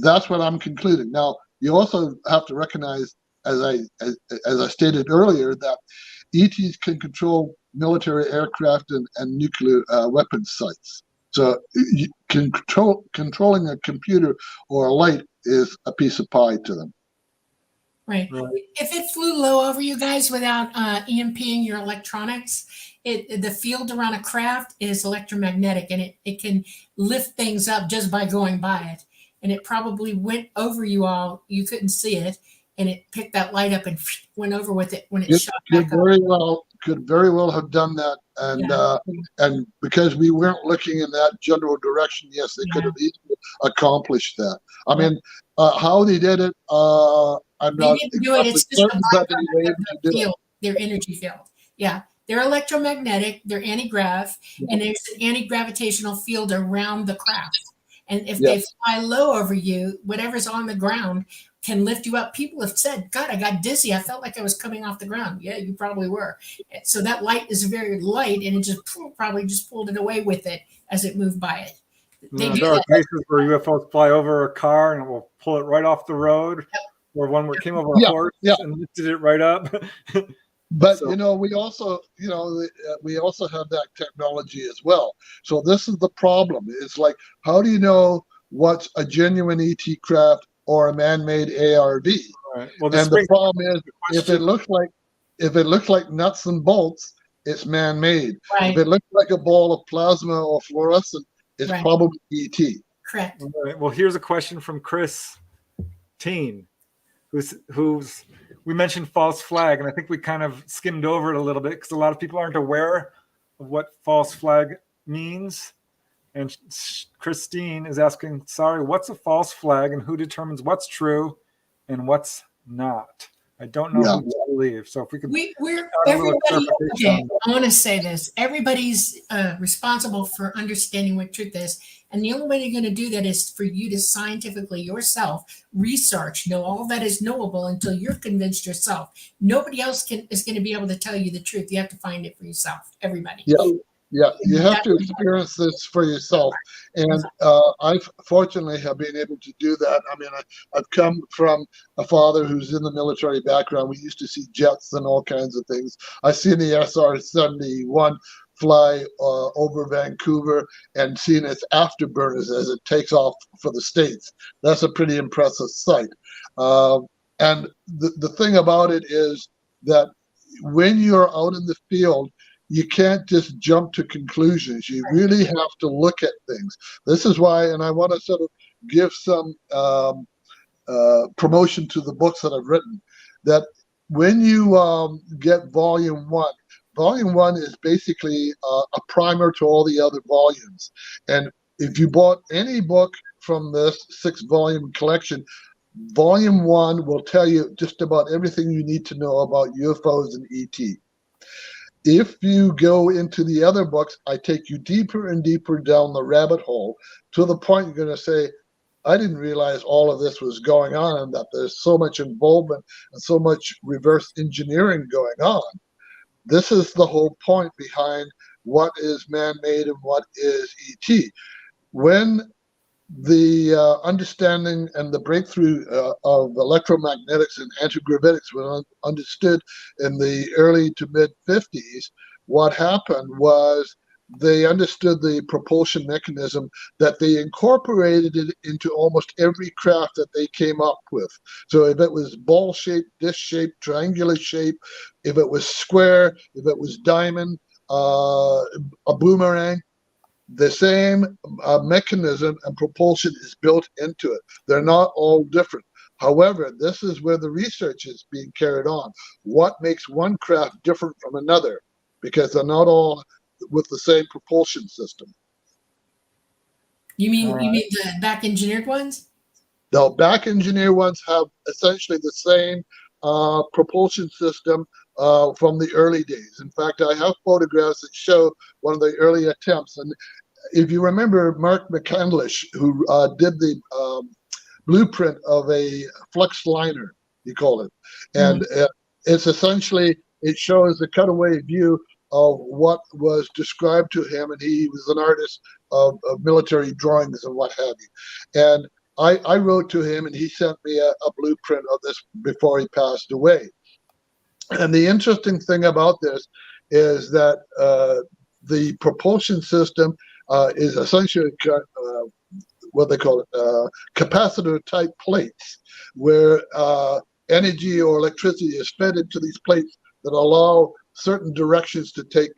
that's what I'm concluding. Now, you also have to recognize, as I stated earlier, that ETs can control military aircraft and nuclear weapons sites. So controlling a computer or a light is a piece of pie to them. Right. If it flew low over you guys without EMPing your electronics, the field around a craft is electromagnetic, and it can lift things up just by going by it. And it probably went over you all. You couldn't see it, and it picked that light up and went over with it when it shot back up. Could very well have done that, and because we weren't looking in that general direction, yes, they could have easily accomplished that. I mean, how they did it, I'm they not. Didn't do it. It's just a byproduct of their field, their energy field. Yeah, they're electromagnetic. They're anti-grav, and there's an anti-gravitational field around the craft. And if they fly low over you, whatever's on the ground can lift you up. People have said, God, I got dizzy. I felt like I was coming off the ground. Yeah, you probably were. So that light is very light, and it just probably just pulled it away with it as it moved by it. There are cases where UFOs fly over a car and it will pull it right off the road, or one where it came over a horse and lifted it right up. But we also have that technology as well. So this is the problem. It's like, how do you know what's a genuine ET craft or a man-made ARV? Right. Well, and the problem is, if it looks like nuts and bolts, it's man-made. Right. If it looks like a ball of plasma or fluorescent, it's probably ET. Correct. Right. Well, here's a question from Chris Teen, who's we mentioned false flag, and I think we kind of skimmed over it a little bit because a lot of people aren't aware of what false flag means. And Christine is asking, sorry, what's a false flag and who determines what's true and what's not? I don't know who to believe. So if we could... Okay, I want to say this. Everybody's responsible for understanding what truth is. And the only way you're going to do that is for you to scientifically yourself research, know all that is knowable until you're convinced yourself. Nobody else is going to be able to tell you the truth. You have to find it for yourself, everybody. Yeah, you have to experience this for yourself. And I fortunately have been able to do that. I mean, I've come from a father who's in the military background. We used to see jets and all kinds of things. I've seen the SR-71 fly over Vancouver and seen its afterburners as it takes off for the States. That's a pretty impressive sight. And the thing about it is that when you're out in the field, you can't just jump to conclusions. You really have to look at things. This is why, and I want to sort of give some promotion to the books that I've written, that when you get volume 1, volume 1 is basically a primer to all the other volumes. And if you bought any book from this 6-volume collection, volume 1 will tell you just about everything you need to know about UFOs and ET. If you go into the other books, I take you deeper and deeper down the rabbit hole to the point you're going to say, I didn't realize all of this was going on and that there's so much involvement and so much reverse engineering going on. This is the whole point behind what is man-made and what is ET. When the understanding and the breakthrough of electromagnetics and antigravitics was understood in the early to mid-50s, what happened was they understood the propulsion mechanism, that they incorporated it into almost every craft that they came up with. So if it was ball-shaped, disc-shaped, triangular shape, if it was square, if it was diamond, a boomerang, the same mechanism and propulsion is built into it. They're not all different. However, this is where the research is being carried on. What makes one craft different from another? Because they're not all with the same propulsion system. You mean the back engineered ones? The back engineered ones have essentially the same propulsion system from the early days. In fact, I have photographs that show one of the early attempts. And if you remember Mark McCandlish, who did the blueprint of a flux liner, you call it. And it's essentially, it shows the cutaway view of what was described to him, and he was an artist of military drawings and what have you. And I wrote to him, and he sent me a blueprint of this before he passed away. And the interesting thing about this is that the propulsion system is essentially what they call it, capacitor-type plates, where energy or electricity is fed into these plates that allow certain directions to take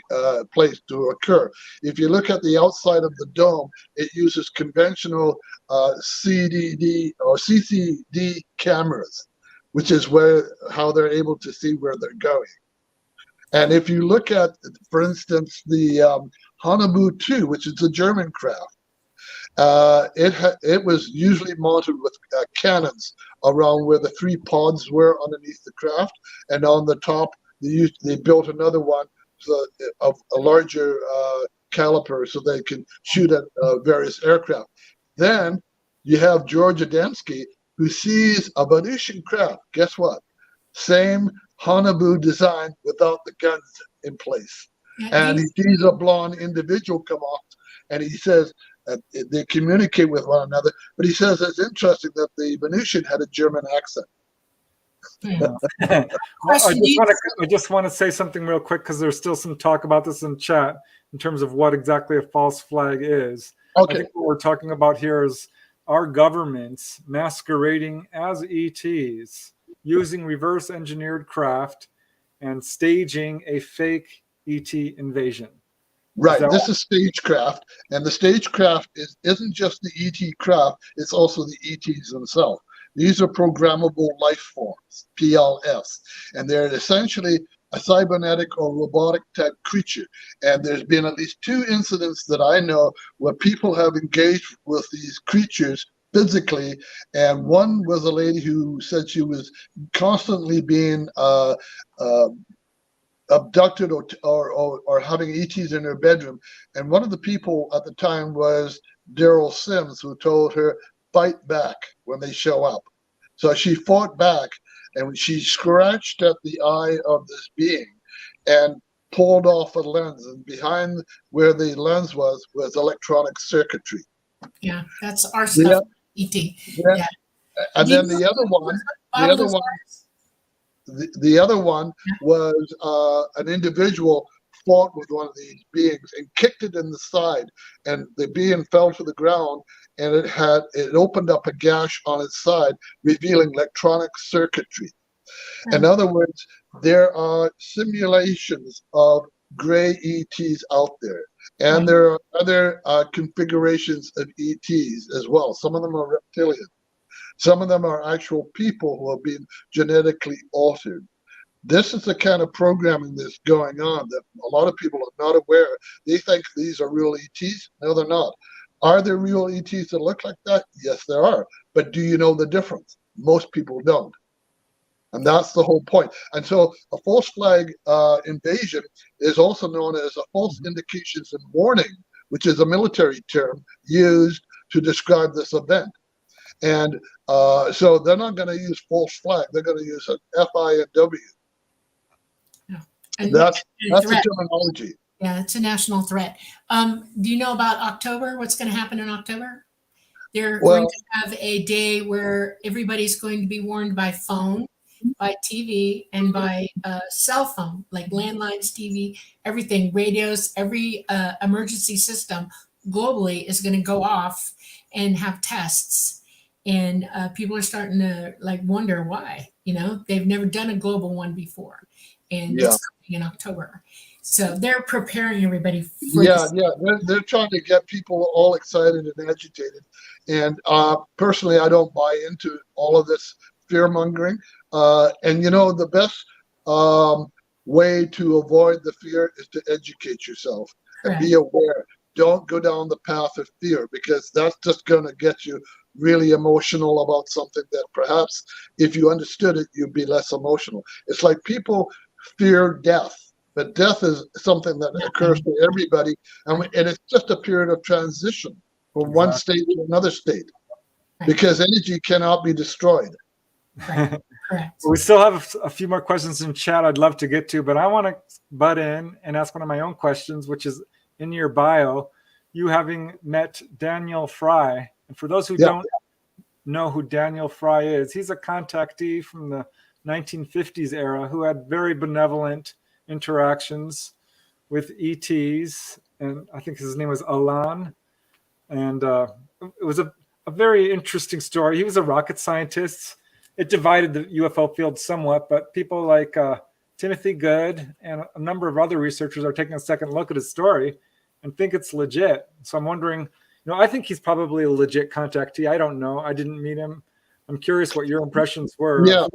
place, to occur. If you look at the outside of the dome, it uses conventional CDD or CCD cameras, which is how they're able to see where they're going. And if you look at, for instance, the Hanabu 2, which is a German craft, it was usually mounted with cannons around where the 3 pods were underneath the craft, and on the top they built another one of a larger caliper so they can shoot at various aircraft. Then you have George Adamski, who sees a Venusian craft. Guess what? Same Hanabu design without the guns in place. And he sees a blonde individual come off, and he says they communicate with one another. But he says it's interesting that the Venusian had a German accent. Well, I just want to say something real quick, because there's still some talk about this in chat in terms of what exactly a false flag is. Okay. I think what we're talking about here is our governments masquerading as ETs, using reverse engineered craft and staging a fake ET invasion. Right. This is stagecraft, and the stagecraft isn't just the ET craft, it's also the ETs themselves. These are programmable life forms, PLS, and they're essentially a cybernetic or robotic type creature. And there's been at least 2 incidents that I know where people have engaged with these creatures physically, and one was a lady who said she was constantly being abducted or having ETs in her bedroom. And one of the people at the time was Daryl Sims, who told her, fight back when they show up. So she fought back, and she scratched at the eye of this being and pulled off a lens, and behind where the lens was electronic circuitry. Yeah, that's our stuff. ET. Yeah. And then the other one was an individual fought with one of these beings and kicked it in the side, and the being fell to the ground, and it opened up a gash on its side, revealing electronic circuitry. In other words, there are simulations of gray ETs out there, and there are other configurations of ETs as well. Some of them are reptilian. Some of them are actual people who have been genetically altered. this is the kind of programming that's going on that a lot of people are not aware. They think these are real ETs. No, they're not. Are there real ETs that look like that? Yes, there are. But do you know the difference? Most people don't. And that's the whole point. And so a false flag invasion is also known as a false indications and warning, which is a military term used to describe this event. And so they're not going to use false flag. They're going to use an FINW. Yeah. And that's the terminology. Yeah, it's a national threat. Do you know about October? What's going to happen in October? They're going to have a day where everybody's going to be warned by phone, by TV, and by cell phone, like landlines, TV, everything, radios, every emergency system globally is going to go off and have tests. And people are starting to like wonder why. You know, they've never done a global one before, and it's coming in October. So they're preparing everybody for this. They're trying to get people all excited and agitated. And personally, I don't buy into all of this fear mongering. And you know, the best way to avoid the fear is to educate yourself and be aware. Don't go down the path of fear, because that's just going to get you really emotional about something that perhaps if you understood it, you'd be less emotional. It's like people fear death, but death is something that occurs to everybody, and it's just a period of transition from one state to another state, because energy cannot be destroyed. Correct. We still have a few more questions in chat I'd love to get to, but I want to butt in and ask one of my own questions, which is in your bio, you having met Daniel Fry. And for those who don't know who Daniel Fry is, he's a contactee from the 1950s era who had very benevolent interactions with ETs. And I think his name was Alan. And it was a very interesting story. He was a rocket scientist. It divided the UFO field somewhat, but people like Timothy Good and a number of other researchers are taking a second look at his story and think it's legit. So I'm wondering, I think he's probably a legit contactee. I don't know. I didn't meet him. I'm curious what your impressions were. Yeah.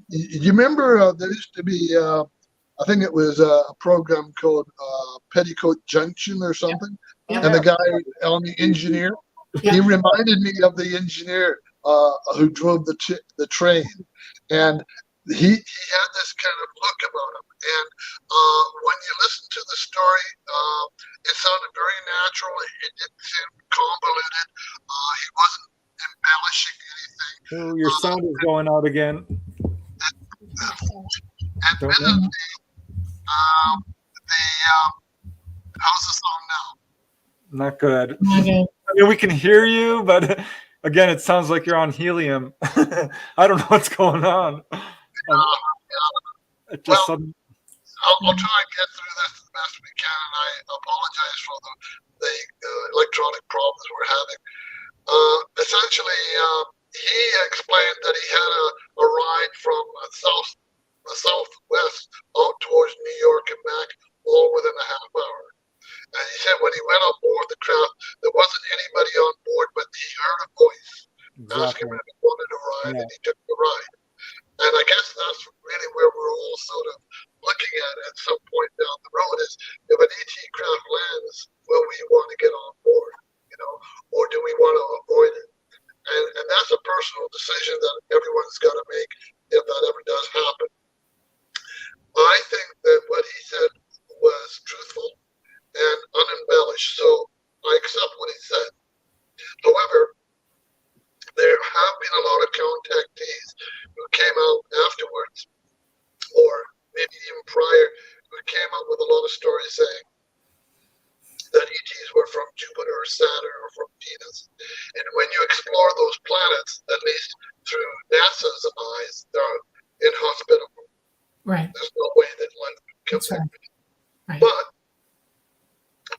You remember there used to be, I think it was a program called Petticoat Junction or something. Yeah. And the guy on the engineer, he reminded me of the engineer who drove the train. And he had this kind of look about him. And when you listen to the story, it sounded very natural. It didn't seem convoluted. He wasn't embellishing anything. Oh, your sound is going out again. Admittedly, how's the sound now? Not good. Okay. I mean, we can hear you, but again, it sounds like you're on helium. I don't know what's going on. It just suddenly... I'll try and get through this as best we can, and I apologize for the electronic problems we're having. Essentially, he explained that he had a ride from the southwest out towards New York and back, all within a half hour. And he said when he went on board the craft, there wasn't anybody on board, but he heard a voice asking him if he wanted a ride, and he took the ride. And I guess that's really where we're all sort of looking at some point down the road is, if an ET craft lands, will we want to get on board, or do we want to avoid it? And that's a personal decision that everyone's got to make if that ever does happen. I think that what he said was truthful and unembellished, so I accept what he said. However, there have been a lot of contactees who came out afterwards, or maybe even prior, who came out with a lot of stories saying that ETs were from Jupiter or Saturn or from Venus. And when you explore those planets, at least through NASA's eyes, they're inhospitable. Right. There's no way that life can come back. Right. But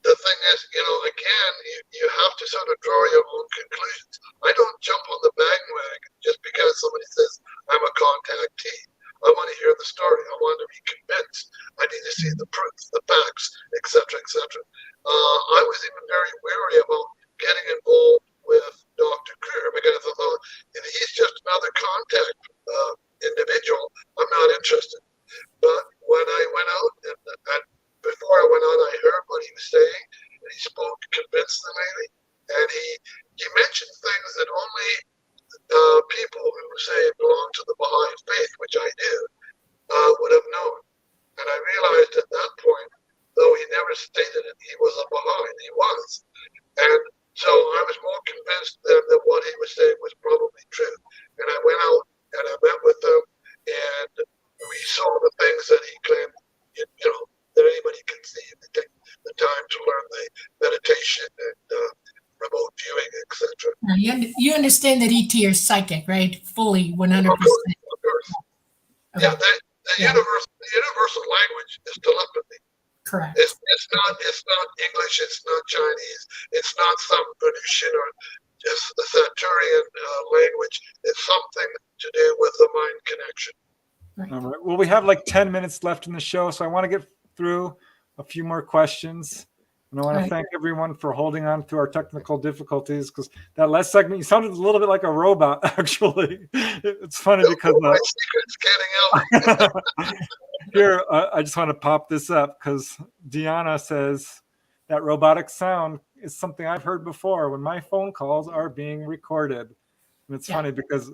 the thing is, again, you have to sort of draw your own conclusions. I don't jump on the bandwagon just because somebody says I'm a contactee. I want to hear the story. I want to be convinced. I need to see the proof, the facts, etc., etc. I was even very wary about getting involved with Dr. Greer because I thought if he's just another contact individual, I'm not interested. lately, and he mentioned things that only people who say belong to the Baha'i Faith, which I do, would have known. And I realized at that point, though he never stated it, he was a Baha'i, and he was. And so I was more convinced that what he was saying was probably true. And I went out and I met with him, and we saw the things that he claimed, that anybody can see. They take the time to learn the meditation and remote viewing, etc. You understand that ET are psychic, right? Fully, 100%. Of course. Okay. Yeah, the universal language is telepathy. Correct. It's not English. It's not Chinese. It's not some Venusian or just the Saturnian language. It's something to do with the mind connection. Right. All right. Well, we have like 10 minutes left in the show, so I want to get through a few more questions. And I want to thank everyone for holding on through our technical difficulties, because that last segment, you sounded a little bit like a robot, actually. It's funny because... my secret's getting out. Here, I just want to pop this up because Deanna says that robotic sound is something I've heard before when my phone calls are being recorded. And it's funny because,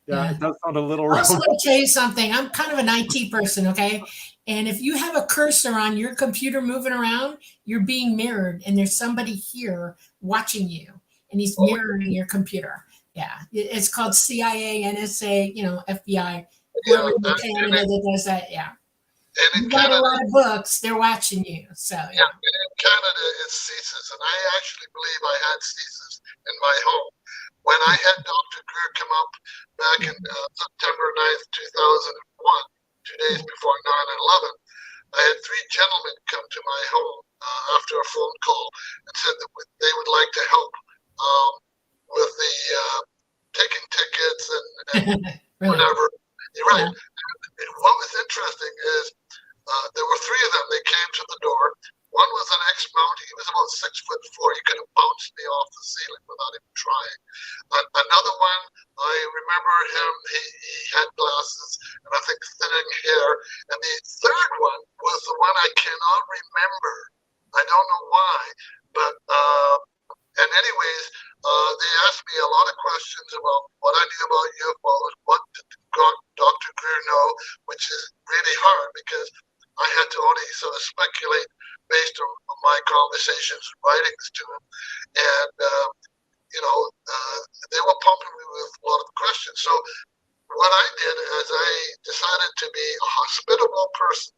it does sound a little I also want to tell you something. I'm kind of an IT person, okay? And if you have a cursor on your computer moving around, you're being mirrored, and there's somebody here watching you, and he's mirroring your computer. Yeah, it's called CIA, NSA, FBI. Whoever in Canada that does that, And in you got Canada, a lot of books, they're watching you. So and in Canada, it's CSIS, and I actually believe I had CSIS in my home. When I had Dr. Greer come up back in September 9th, 2001, 2 days before 9/11, I had 3 gentlemen come to my home after a phone call and said that they would like to help with the taking tickets and really? whatever. You're right. What was interesting is there were 3 of them. They came to the door. One was an ex-Mountie. He was about 6'4". He could have bounced me off the ceiling without even trying. Another one, I remember him. He had glasses and I think thinning hair. And the third one was the one I cannot remember. I don't know why, but and anyways, they asked me a lot of questions about what I knew about UFOs, what did Dr. Greer know, which is really hard because I had to only sort of speculate based on my conversations and writings to him. And, they were pumping me with a lot of questions. So what I did is I decided to be a hospitable person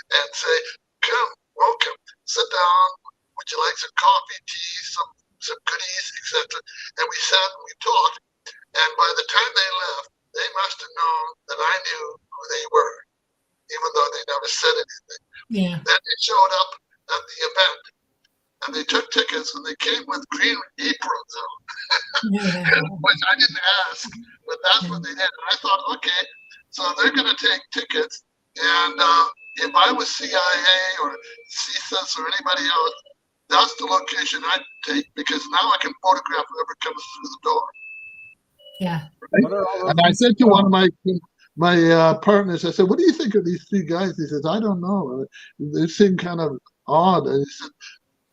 and say, come, welcome, sit down. Would you like some coffee, tea, some goodies, etc.? And we sat and we talked. And by the time they left, they must have known that I knew who they were, even though they never said anything. Yeah. Then they showed up at the event, and they took tickets, and they came with green aprons on, which I didn't ask, but that's what they did. And I thought, okay, so they're going to take tickets, and if I was CIA or CSIS or anybody else, that's the location I'd take, because now I can photograph whoever comes through the door. Yeah. And I said to one of my partners, I said, what do you think of these 3 guys? He says, I don't know. They seem kind of odd. And he said,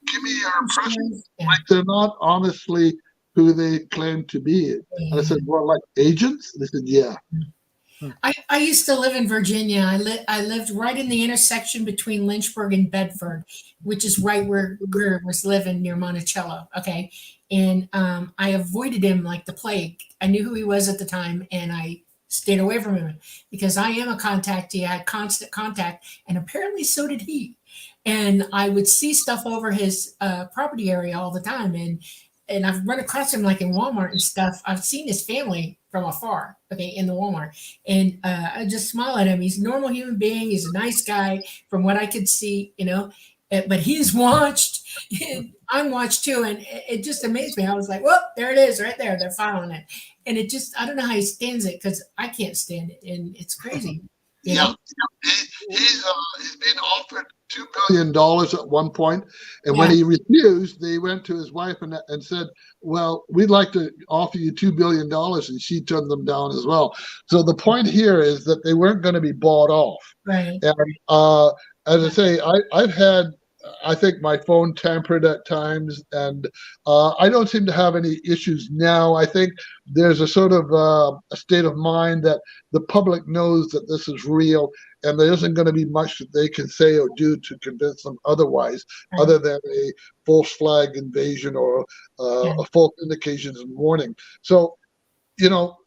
give me your impression. Like they're not honestly who they claim to be. And I said, well, like agents? And they said, yeah. I used to live in Virginia. I lived right in the intersection between Lynchburg and Bedford, which is right where Greer was living near Monticello. Okay. And I avoided him like the plague. I knew who he was at the time, and I stayed away from him because I am a contactee. I had constant contact, and apparently so did he. And I would see stuff over his property area all the time. And I've run across him like in Walmart and stuff. I've seen his family from afar, okay, in the Walmart. And I just smile at him. He's a normal human being. He's a nice guy from what I could see, but he's watched. I'm watched too. And it just amazed me. I was like, well, there it is right there. They're following it. And it just, I don't know how he stands it because I can't stand it. And it's crazy. Yeah. He's been offered $2 billion at one point, and when he refused, they went to his wife and said, well, we'd like to offer you $2 billion, and she turned them down as well. So the point here is that they weren't going to be bought off. Right. And as I say, I've had I think my phone tampered at times, and I don't seem to have any issues now. I think there's a sort of a state of mind that the public knows that this is real, and there isn't going to be much that they can say or do to convince them otherwise, other than a false flag invasion or a false indications and warning. So, you know,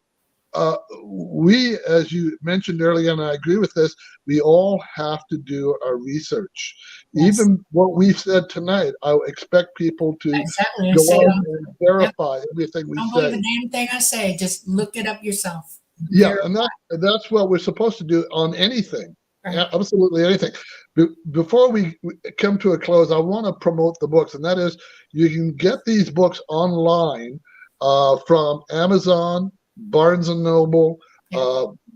we, as you mentioned earlier, and I agree with this, we all have to do our research. Yes. Even what we've said tonight, I expect people to Exactly. go on and verify everything we Don't say. believe a damn thing I say. Just look it up yourself. Yeah, and that's what we're supposed to do on anything. Right. Absolutely anything. Before we come to a close, I want to promote the books, and that is you can get these books online from Amazon, Barnes & Noble,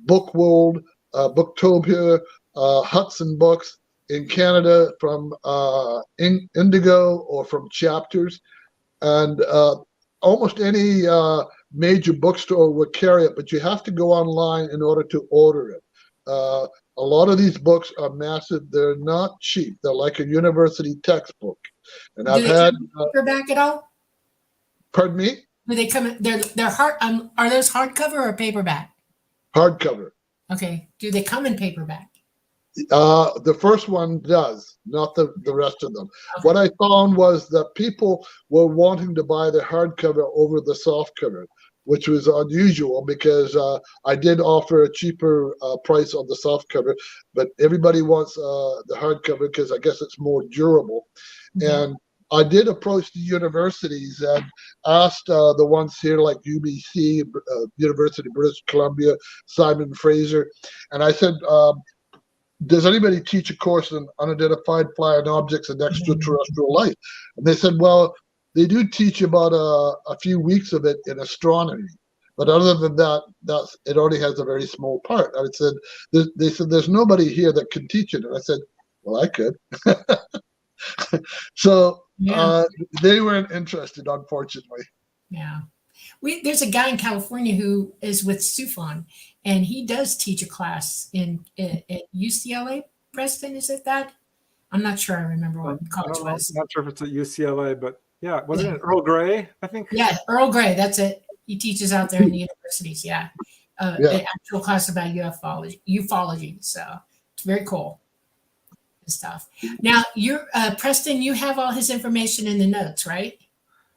Bookworld, Booktopia, Hudson Books in Canada, from Indigo or from Chapters, and almost any major bookstore would carry it, but you have to go online in order to order it. A lot of these books are massive. They're not cheap. They're like a university textbook. And Do I've they had come paperback at all? Pardon me? Do they come? They're hard. Are those hardcover or paperback? Hardcover. Okay. Do they come in paperback? The first one does, not the rest of them. Okay. What I found was that people were wanting to buy the hardcover over the softcover, which was unusual because I did offer a cheaper price on the softcover, but everybody wants the hardcover because I guess it's more durable. And I did approach the universities and asked the ones here like UBC, University of British Columbia, Simon Fraser, and I said, does anybody teach a course in unidentified flying objects and extraterrestrial life? And they said, well, they do teach about a few weeks of it in astronomy, but other than that, it only has a very small part. I said, they said, there's nobody here that can teach it. And I said, well, I could. So they weren't interested, unfortunately. Yeah. There's a guy in California who is with SUFON, and he does teach a class at UCLA. Preston, is it that? I'm not sure. I remember what college was. I'm not sure if it's at UCLA, but yeah, wasn't it Earl Grey? I think. Yeah, Earl Grey. That's it. He teaches out there in the universities. Yeah, an actual class about ufology. So it's very cool stuff. Now, you're Preston. You have all his information in the notes, right?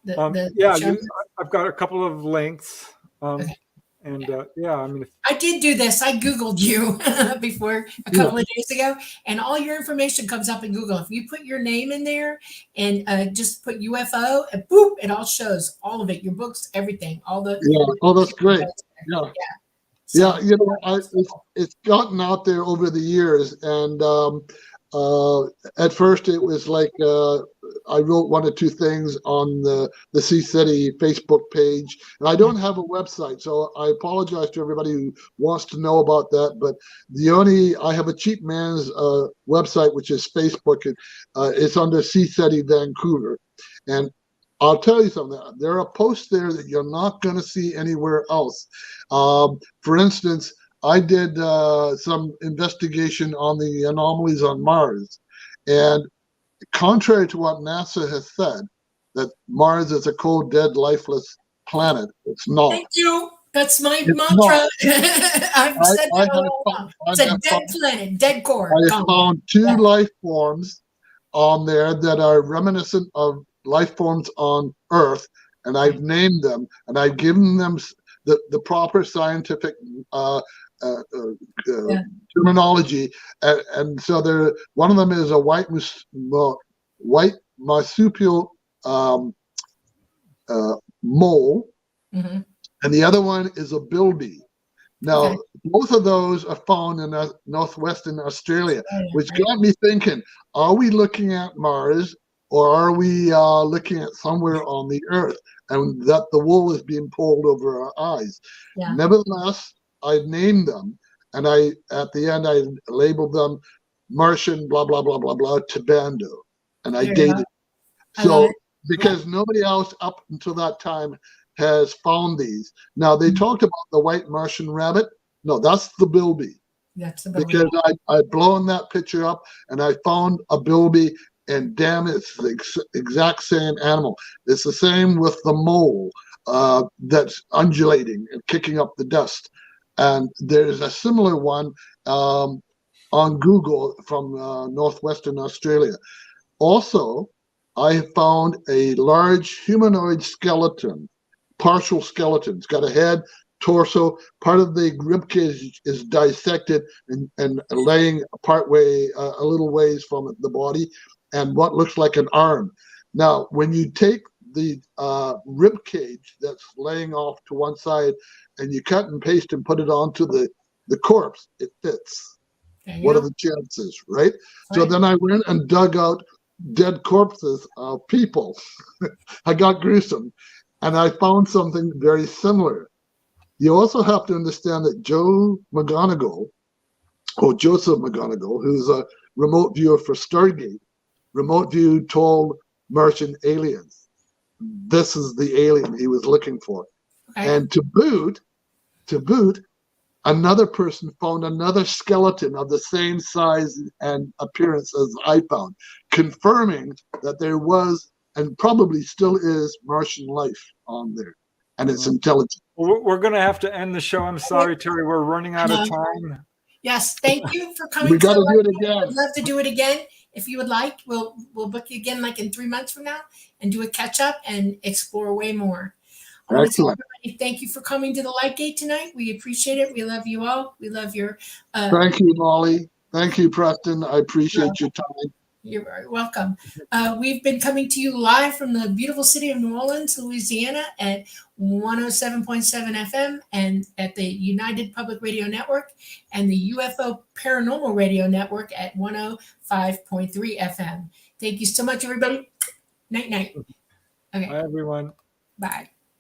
I've got a couple of links. Okay. And I mean, I did do this. I Googled you before a couple of days ago, and all your information comes up in Google. If you put your name in there and just put UFO, and boop, it all shows all of it. Your books, everything, all the. Yeah. Oh, that's great. Yeah. So, you know, it's gotten out there over the years, and at first it was like I wrote one or two things on the CSETI Facebook page, and I don't have a website, so I apologize to everybody who wants to know about that. But I have a cheap man's website, which is Facebook. It's under CSETI Vancouver, and I'll tell you something. There are posts there that you're not going to see anywhere else. For instance, I did some investigation on the anomalies on Mars, and contrary to what NASA has said, that Mars is a cold, dead, lifeless planet, it's not. Thank you. That's my mantra. I've said that all along. It's a dead planet, dead core. I found two life forms on there that are reminiscent of life forms on Earth, and I've named them, and I've given them the proper scientific terminology, and so one of them is a white marsupial mole, and the other one is a bilby. Now, both of those are found in northwestern Australia, which got me thinking: are we looking at Mars, or are we looking at somewhere on the Earth, and that the wool is being pulled over our eyes? Nevertheless, I named them, and at the end I labeled them Martian blah blah blah blah blah Tibando, and I dated. So because nobody else up until that time has found these. Now they talked about the white Martian rabbit. No, that's the bilby. That's the bilby. Because I'd blown that picture up and I found a bilby and damn, it's the exact same animal. It's the same with the mole that's undulating and kicking up the dust. And there's a similar one on Google from northwestern Australia. Also, I found a large humanoid skeleton, partial skeleton. It's got a head, torso. Part of the rib cage is dissected and laying partway, a little ways from the body, and what looks like an arm. Now, when you take the rib cage that's laying off to one side and you cut and paste and put it onto the corpse, it fits. What are the chances, right? So then I went and dug out dead corpses of people. I got gruesome, and I found something very similar. You also have to understand that Joseph McGonigal, who's a remote viewer for Stargate, remote view told Martian aliens, this is the alien he was looking for. And to boot, another person found another skeleton of the same size and appearance as I found, confirming that there was and probably still is Martian life on there, and it's intelligent. Well, we're going to have to end the show. I'm sorry, Terry. We're running out of time. Yes, thank you for coming. We got to do it again. I'd love to do it again. If you would like, we'll book you again like in 3 months from now and do a catch up and explore way more. I want to tell everybody, thank you for coming to the Lightgate tonight. We appreciate it. We love you all. We love your. Thank you, Molly. Thank you, Preston. I appreciate your time. You're very welcome. We've been coming to you live from the beautiful city of New Orleans, Louisiana at 107.7 FM and at the United Public Radio Network and the UFO Paranormal Radio Network at 105.3 FM. Thank you so much, everybody. Night, night. Okay. Bye, everyone. Bye.